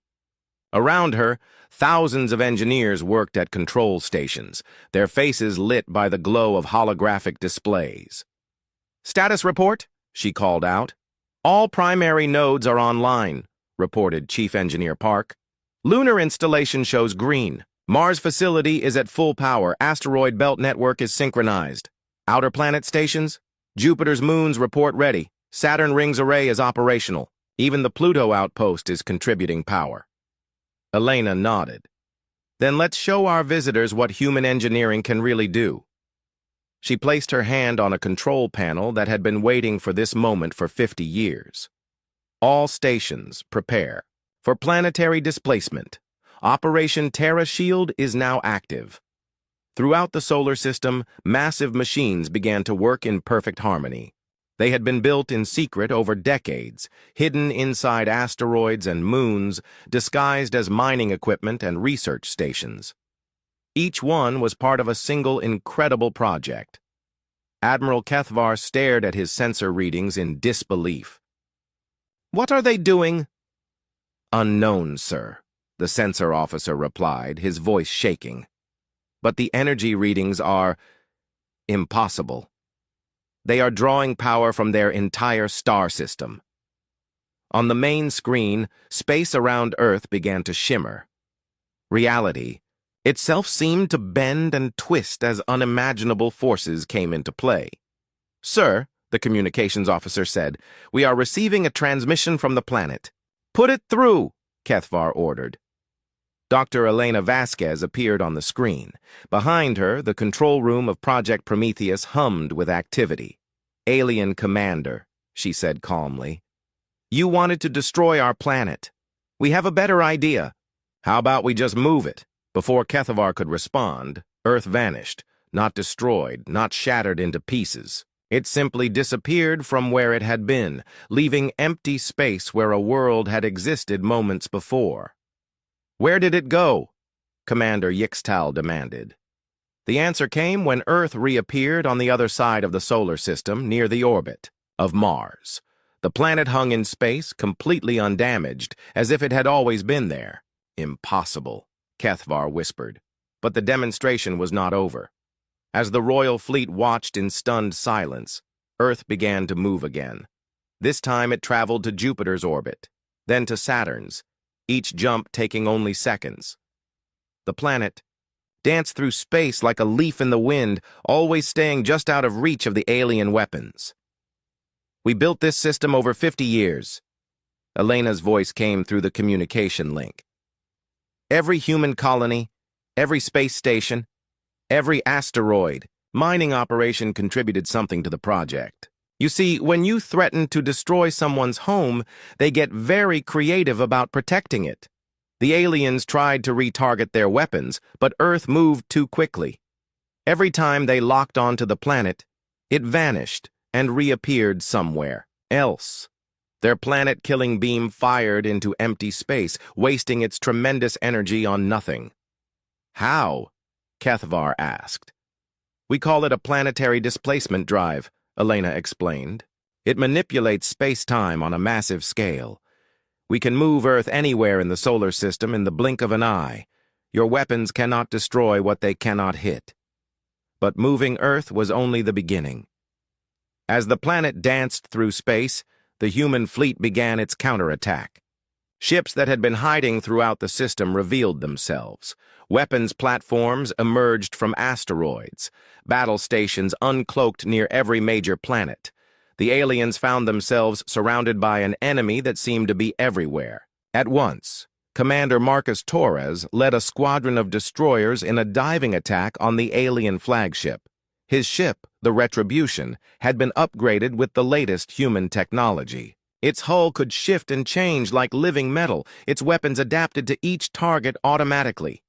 Around her, thousands of engineers worked at control stations, their faces lit by the glow of holographic displays. Status report, she called out. All primary nodes are online, reported Chief Engineer Park. Lunar installation shows green. Mars facility is at full power. Asteroid belt network is synchronized. Outer planet stations? Jupiter's moons report ready. Saturn rings array is operational. Even the Pluto outpost is contributing power. Elena nodded. Then let's show our visitors what human engineering can really do. She placed her hand on a control panel that had been waiting for this moment for 50 years. All stations, prepare for planetary displacement. Operation Terra Shield is now active. Throughout the solar system, massive machines began to work in perfect harmony. They had been built in secret over decades, hidden inside asteroids and moons, disguised as mining equipment and research stations. Each one was part of a single incredible project. Admiral Kethvar stared at his sensor readings in disbelief. What are they doing? Unknown, sir, the sensor officer replied, his voice shaking. But the energy readings are impossible. They are drawing power from their entire star system. On the main screen, space around Earth began to shimmer. Reality itself seemed to bend and twist as unimaginable forces came into play. Sir, the communications officer said, we are receiving a transmission from the planet. Put it through, Kethvar ordered. Dr. Elena Vasquez appeared on the screen. Behind her, the control room of Project Prometheus hummed with activity. Alien Commander, she said calmly. You wanted to destroy our planet. We have a better idea. How about we just move it? Before Kethvar could respond, Earth vanished, not destroyed, not shattered into pieces. It simply disappeared from where it had been, leaving empty space where a world had existed moments before. Where did it go? Commander Yixtal demanded. The answer came when Earth reappeared on the other side of the solar system near the orbit of Mars. The planet hung in space, completely undamaged, as if it had always been there. Impossible, Kethvar whispered. But the demonstration was not over. As the royal fleet watched in stunned silence, Earth began to move again. This time it traveled to Jupiter's orbit, then to Saturn's, each jump taking only seconds. The planet danced through space like a leaf in the wind, always staying just out of reach of the alien weapons. We built this system over 50 years. Elena's voice came through the communication link. Every human colony, every space station, every asteroid, mining operation contributed something to the project. You see, when you threaten to destroy someone's home, they get very creative about protecting it. The aliens tried to retarget their weapons, but Earth moved too quickly. Every time they locked onto the planet, it vanished and reappeared somewhere else. Their planet-killing beam fired into empty space, wasting its tremendous energy on nothing. How? Kethvar asked. We call it a planetary displacement drive, Elena explained. It manipulates space-time on a massive scale. We can move Earth anywhere in the solar system in the blink of an eye. Your weapons cannot destroy what they cannot hit. But moving Earth was only the beginning. As the planet danced through space, the human fleet began its counterattack. Ships that had been hiding throughout the system revealed themselves. Weapons platforms emerged from asteroids. Battle stations uncloaked near every major planet. The aliens found themselves surrounded by an enemy that seemed to be everywhere. At once, Commander Marcus Torres led a squadron of destroyers in a diving attack on the alien flagship. His ship, the Retribution, had been upgraded with the latest human technology. Its hull could shift and change like living metal. Its weapons adapted to each target automatically.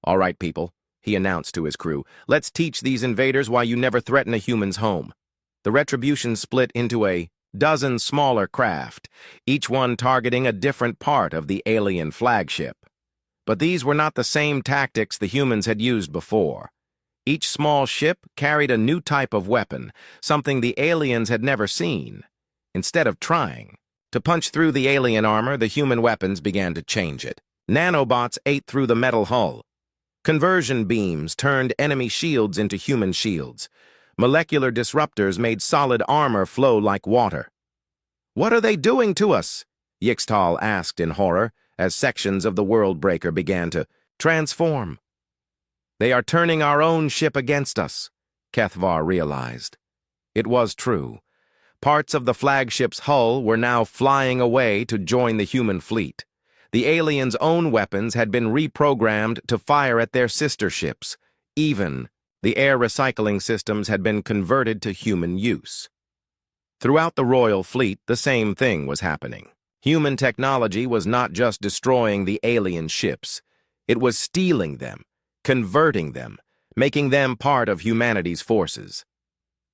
All right, people, he announced to his crew, let's teach these invaders why you never threaten a human's home. The Retribution split into a dozen smaller craft, each one targeting a different part of the alien flagship. But these were not the same tactics the humans had used before. Each small ship carried a new type of weapon, something the aliens had never seen. Instead of trying to punch through the alien armor, the human weapons began to change it. Nanobots ate through the metal hull. Conversion beams turned enemy shields into human shields. Molecular disruptors made solid armor flow like water. What are they doing to us? Yixtal asked in horror as sections of the World Breaker began to transform. They are turning our own ship against us, Kethvar realized. It was true. Parts of the flagship's hull were now flying away to join the human fleet. The aliens' own weapons had been reprogrammed to fire at their sister ships. Even the air recycling systems had been converted to human use. Throughout the royal fleet, the same thing was happening. Human technology was not just destroying the alien ships. It was stealing them, converting them, making them part of humanity's forces.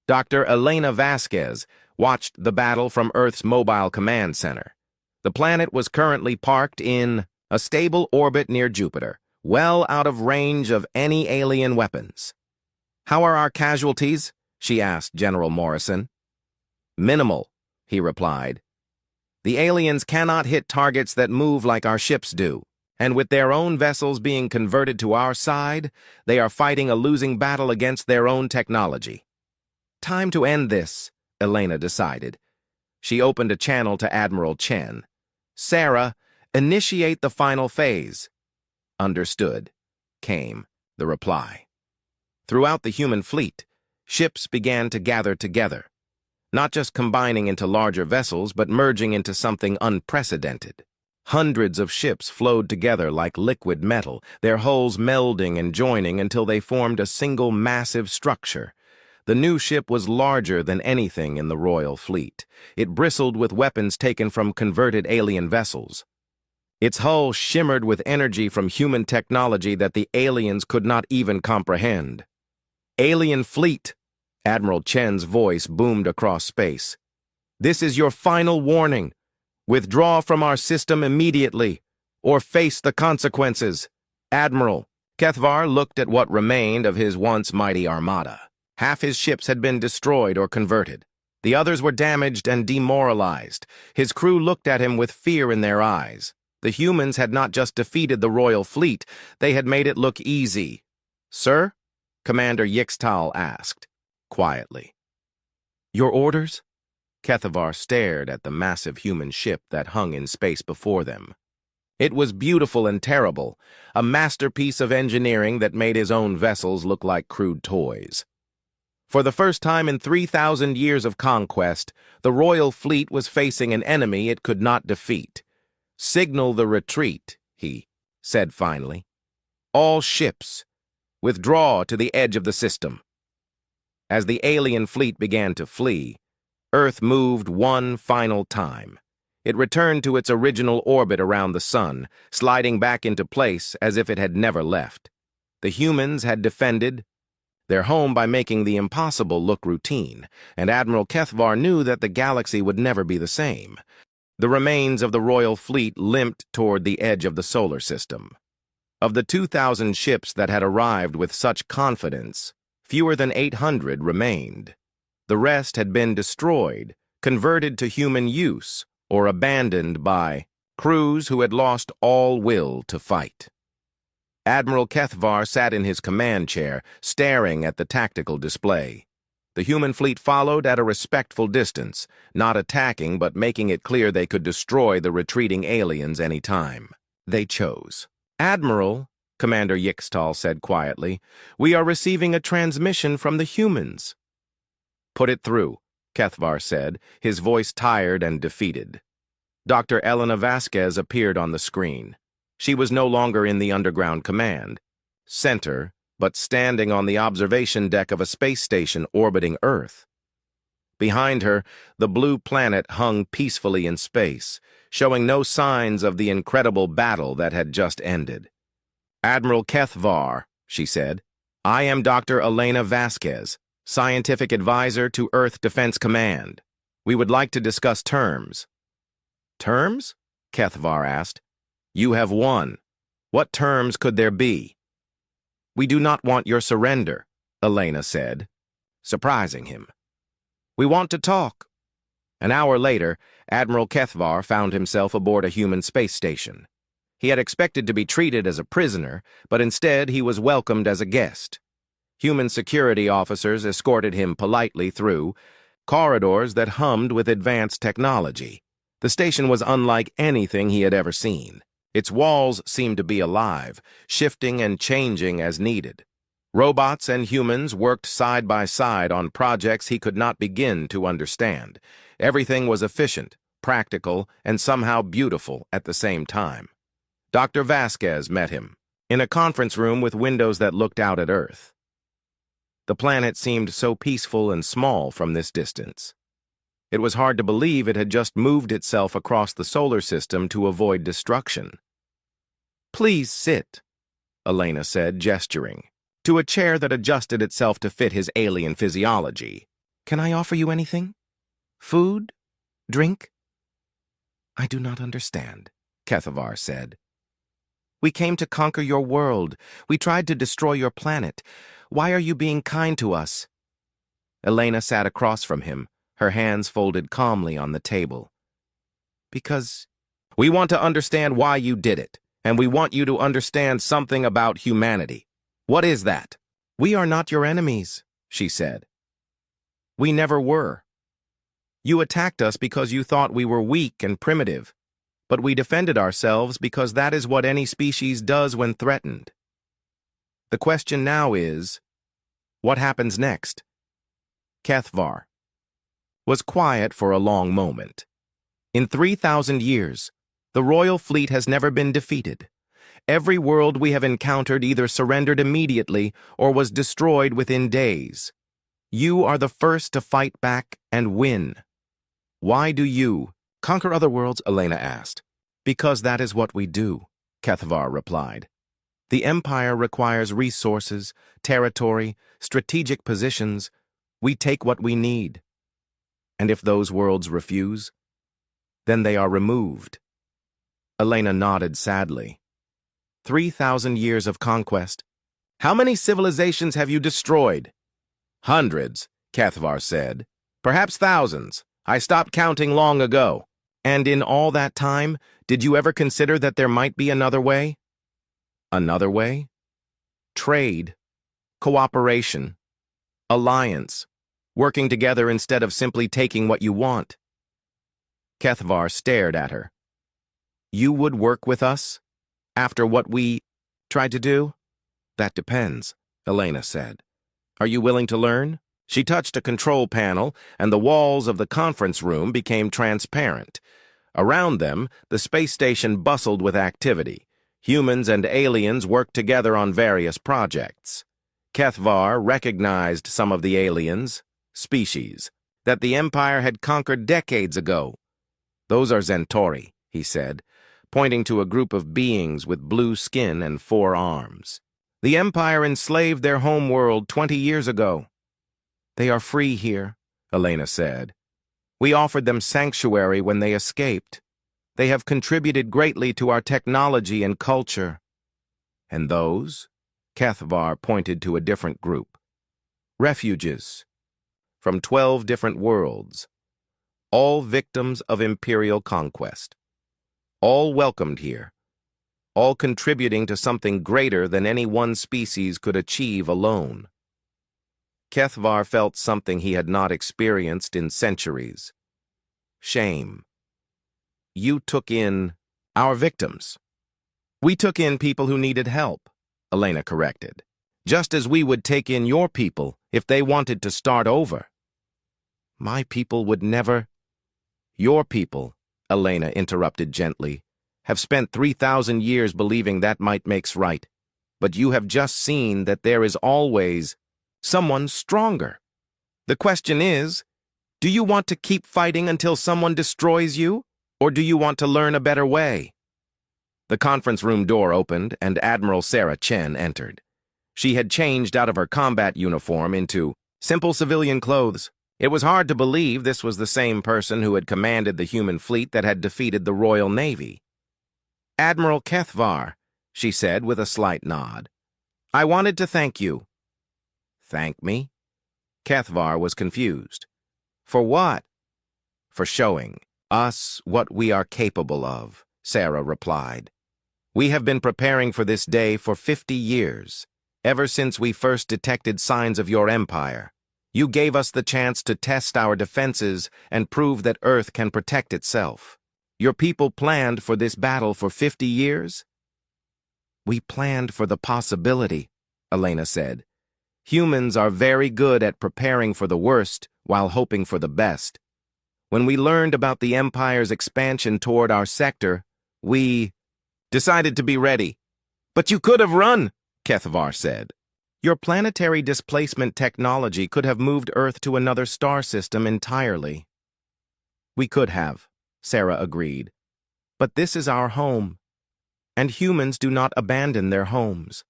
Dr. Elena Vasquez watched the battle from Earth's mobile command center. The planet was currently parked in a stable orbit near Jupiter, well out of range of any alien weapons. How are our casualties? She asked General Morrison. Minimal, he replied. The aliens cannot hit targets that move like our ships do. And with their own vessels being converted to our side, they are fighting a losing battle against their own technology. Time to end this, Elena decided. She opened a channel to Admiral Chen. Sarah, initiate the final phase. Understood, came the reply. Throughout the human fleet, Ships began to gather together, not just combining into larger vessels, but merging into something unprecedented. Hundreds of ships flowed together like liquid metal, their hulls melding and joining until they formed a single massive structure. The new ship was larger than anything in the royal fleet. It bristled with weapons taken from converted alien vessels. Its hull shimmered with energy from human technology that the aliens could not even comprehend. "Alien fleet," Admiral Chen's voice boomed across space. "This is your final warning. Withdraw from our system immediately, or face the consequences." Admiral Kethvar looked at what remained of his once mighty armada. Half his ships had been destroyed or converted. The others were damaged and demoralized. His crew looked at him with fear in their eyes. The humans had not just defeated the royal fleet, they had made it look easy. "Sir?" Commander Yixtal asked, quietly. "Your orders?" Kethavar stared at the massive human ship that hung in space before them. It was beautiful and terrible, a masterpiece of engineering that made his own vessels look like crude toys. For the first time in 3,000 years of conquest, the royal fleet was facing an enemy it could not defeat. "Signal the retreat," he said finally. "All ships, withdraw to the edge of the system." As the alien fleet began to flee, Earth moved one final time. It returned to its original orbit around the sun, sliding back into place as if it had never left. The humans had defended their home by making the impossible look routine, and Admiral Kethvar knew that the galaxy would never be the same. The remains of the royal fleet limped toward the edge of the solar system. Of the 2,000 ships that had arrived with such confidence, fewer than 800 remained. The rest had been destroyed, converted to human use, or abandoned by crews who had lost all will to fight. Admiral Kethvar sat in his command chair, staring at the tactical display. The human fleet followed at a respectful distance, not attacking but making it clear they could destroy the retreating aliens any time they chose. "Admiral," Commander Yixtal said quietly, "we are receiving a transmission from the humans." "Put it through," Kethvar said, his voice tired and defeated. Dr. Elena Vasquez appeared on the screen. She was no longer in the underground command center, but standing on the observation deck of a space station orbiting Earth. Behind her, the blue planet hung peacefully in space, showing no signs of the incredible battle that had just ended. "Admiral Kethvar," she said, "I am Dr. Elena Vasquez, Scientific Advisor to Earth Defense Command. We would like to discuss terms." "Terms?" Kethvar asked. "You have won. What terms could there be?" "We do not want your surrender," Elena said, surprising him. "We want to talk." An hour later, Admiral Kethvar found himself aboard a human space station. He had expected to be treated as a prisoner, but instead he was welcomed as a guest. Human security officers escorted him politely through corridors that hummed with advanced technology. The station was unlike anything he had ever seen. Its walls seemed to be alive, shifting and changing as needed. Robots and humans worked side by side on projects he could not begin to understand. Everything was efficient, practical, and somehow beautiful at the same time. Dr. Vasquez met him, in a conference room with windows that looked out at Earth. The planet seemed so peaceful and small from this distance. It was hard to believe it had just moved itself across the solar system to avoid destruction. "Please sit," Elena said, gesturing to a chair that adjusted itself to fit his alien physiology. "Can I offer you anything? Food? Drink?" "I do not understand," Kethvar said. "We came to conquer your world. We tried to destroy your planet. Why are you being kind to us?" Elena sat across from him, her hands folded calmly on the table. "Because we want to understand why you did it, and we want you to understand something about humanity. What is that?" "We are not your enemies," she said. "We never were. You attacked us because you thought we were weak and primitive, but we defended ourselves because that is what any species does when threatened. The question now is, what happens next? Kethvar was quiet for a long moment. In 3,000 years, the royal fleet has never been defeated. Every world we have encountered either surrendered immediately or was destroyed within days. You are the first to fight back and win. Why do you conquer other worlds? Elena asked. Because that is what we do, Kethvar replied. The Empire requires resources, territory, strategic positions. We take what we need. And if those worlds refuse, then they are removed. Elena nodded sadly. 3,000 years of conquest. How many civilizations have you destroyed? Hundreds, Kethvar said. Perhaps thousands. I stopped counting long ago. And in all that time, did you ever consider that there might be another way? Another way? Trade, cooperation, alliance, working together instead of simply taking what you want. Kethvar stared at her. You would work with us? After what we tried to do? That depends, Elena said. Are you willing to learn? She touched a control panel, and the walls of the conference room became transparent. Around them, the space station bustled with activity. Humans and aliens worked together on various projects. Kethvar recognized some of the aliens, species, that the Empire had conquered decades ago. Those are Centauri, he said, pointing to a group of beings with blue skin and 4 arms. The Empire enslaved their homeworld 20 years ago. They are free here, Elena said. We offered them sanctuary when they escaped. They have contributed greatly to our technology and culture. And those? Kethvar pointed to a different group. Refugees from 12 different worlds, all victims of imperial conquest, all welcomed here, all contributing to something greater than any one species could achieve alone. Kethvar felt something he had not experienced in centuries. Shame. You took in our victims. We took in people who needed help, Elena corrected, just as we would take in your people if they wanted to start over. My people would never. Your people, Elena interrupted gently, have spent 3,000 years believing that might makes right, but you have just seen that there is always someone stronger. The question is, do you want to keep fighting until someone destroys you, or do you want to learn a better way? The conference room door opened, and Admiral Sarah Chen entered. She had changed out of her combat uniform into simple civilian clothes. It was hard to believe this was the same person who had commanded the human fleet that had defeated the Royal Navy. Admiral Kethvar, she said with a slight nod. I wanted to thank you. Thank me? Kethvar was confused. For what? For showing us what we are capable of, Sarah replied. We have been preparing for this day for 50 years, ever since we first detected signs of your empire. You gave us the chance to test our defenses and prove that Earth can protect itself. Your people planned for this battle for 50 years? We planned for the possibility, Elena said. Humans are very good at preparing for the worst while hoping for the best. When we learned about the Empire's expansion toward our sector, we decided to be ready. But you could have run, Kethvar said. Your planetary displacement technology could have moved Earth to another star system entirely. We could have, Sarah agreed. But this is our home, and humans do not abandon their homes.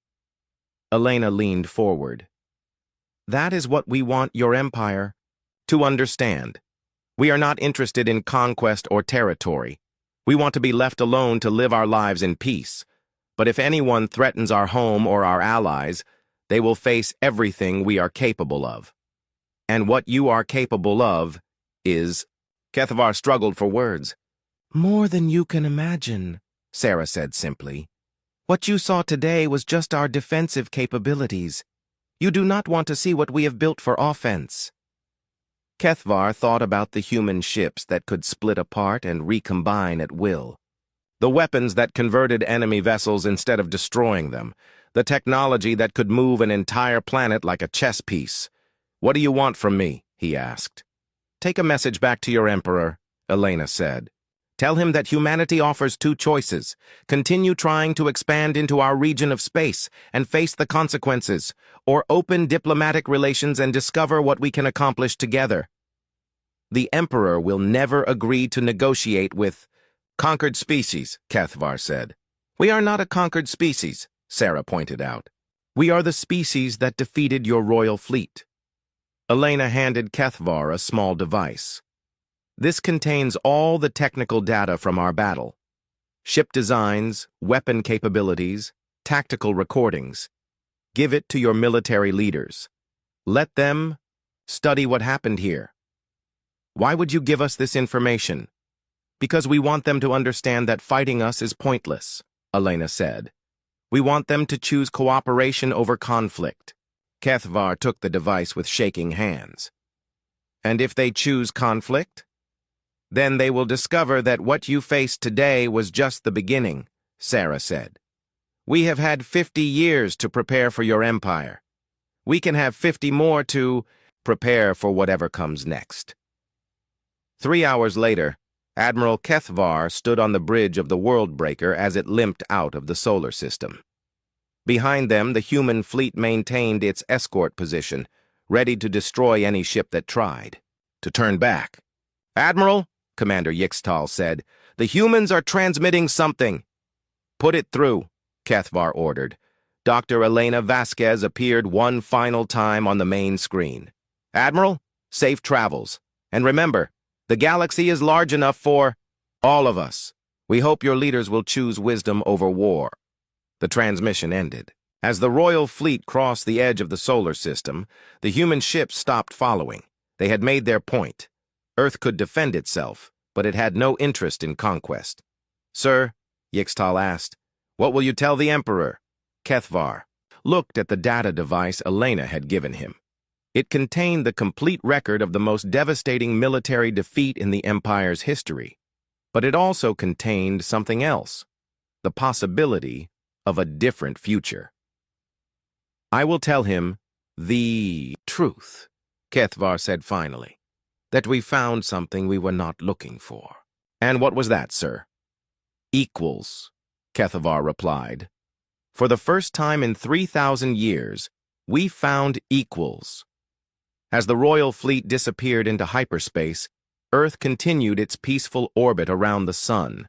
Elena leaned forward. That is what we want your empire to understand. We are not interested in conquest or territory. We want to be left alone to live our lives in peace. But if anyone threatens our home or our allies, they will face everything we are capable of. And what you are capable of is... Kethvar struggled for words. More than you can imagine, Sarah said simply. What you saw today was just our defensive capabilities. You do not want to see what we have built for offense. Kethvar thought about the human ships that could split apart and recombine at will. The weapons that converted enemy vessels instead of destroying them. The technology that could move an entire planet like a chess piece. What do you want from me? he asked. Take a message back to your emperor, Elena said. Tell him that humanity offers two choices. Continue trying to expand into our region of space and face the consequences, or open diplomatic relations and discover what we can accomplish together. The emperor will never agree to negotiate with conquered species, Kethvar said. We are not a conquered species, Sarah pointed out. We are the species that defeated your royal fleet. Elena handed Kethvar a small device. This contains all the technical data from our battle. Ship designs, weapon capabilities, tactical recordings. Give it to your military leaders. Let them study what happened here. Why would you give us this information? Because we want them to understand that fighting us is pointless, Elena said. We want them to choose cooperation over conflict. Kethvar took the device with shaking hands. And if they choose conflict? Then they will discover that what you faced today was just the beginning, Sarah said. We have had 50 years to prepare for your empire. We can have 50 more to prepare for whatever comes next. 3 hours later, Admiral Kethvar stood on the bridge of the World Breaker as it limped out of the solar system. Behind them, the human fleet maintained its escort position, ready to destroy any ship that tried to turn back. Admiral, Commander Yixtal said, the humans are transmitting something. Put it through, Kethvar ordered. Dr. Elena Vasquez appeared one final time on the main screen. Admiral, safe travels. And remember, the galaxy is large enough for all of us. We hope your leaders will choose wisdom over war. The transmission ended. As the royal fleet crossed the edge of the solar system, the human ships stopped following. They had made their point. Earth could defend itself, but it had no interest in conquest. Sir, Yixtal asked, what will you tell the Emperor? Kethvar looked at the data device Elena had given him. It contained the complete record of the most devastating military defeat in the Empire's history. But it also contained something else, the possibility of a different future. I will tell him the truth, Kethvar said finally, that we found something we were not looking for. And what was that, sir? Equals, Kethvar replied. For the first time in 3,000 years, we found equals. As the royal fleet disappeared into hyperspace, Earth continued its peaceful orbit around the sun.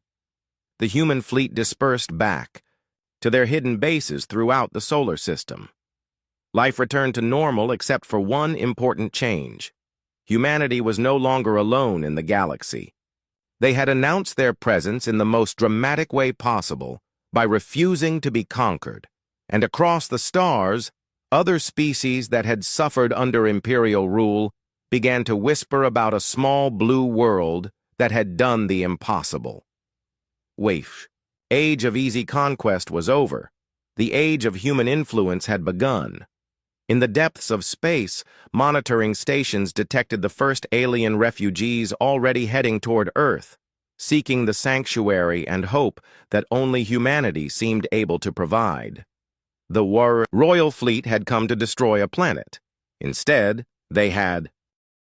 The human fleet dispersed back to their hidden bases throughout the solar system. Life returned to normal except for one important change. Humanity was no longer alone in the galaxy. They had announced their presence in the most dramatic way possible by refusing to be conquered, and across the stars, other species that had suffered under imperial rule began to whisper about a small blue world that had done the impossible. Waif. Age of easy conquest was over. The age of human influence had begun. In the depths of space, monitoring stations detected the first alien refugees already heading toward Earth, seeking the sanctuary and hope that only humanity seemed able to provide. The royal fleet had come to destroy a planet. Instead, they had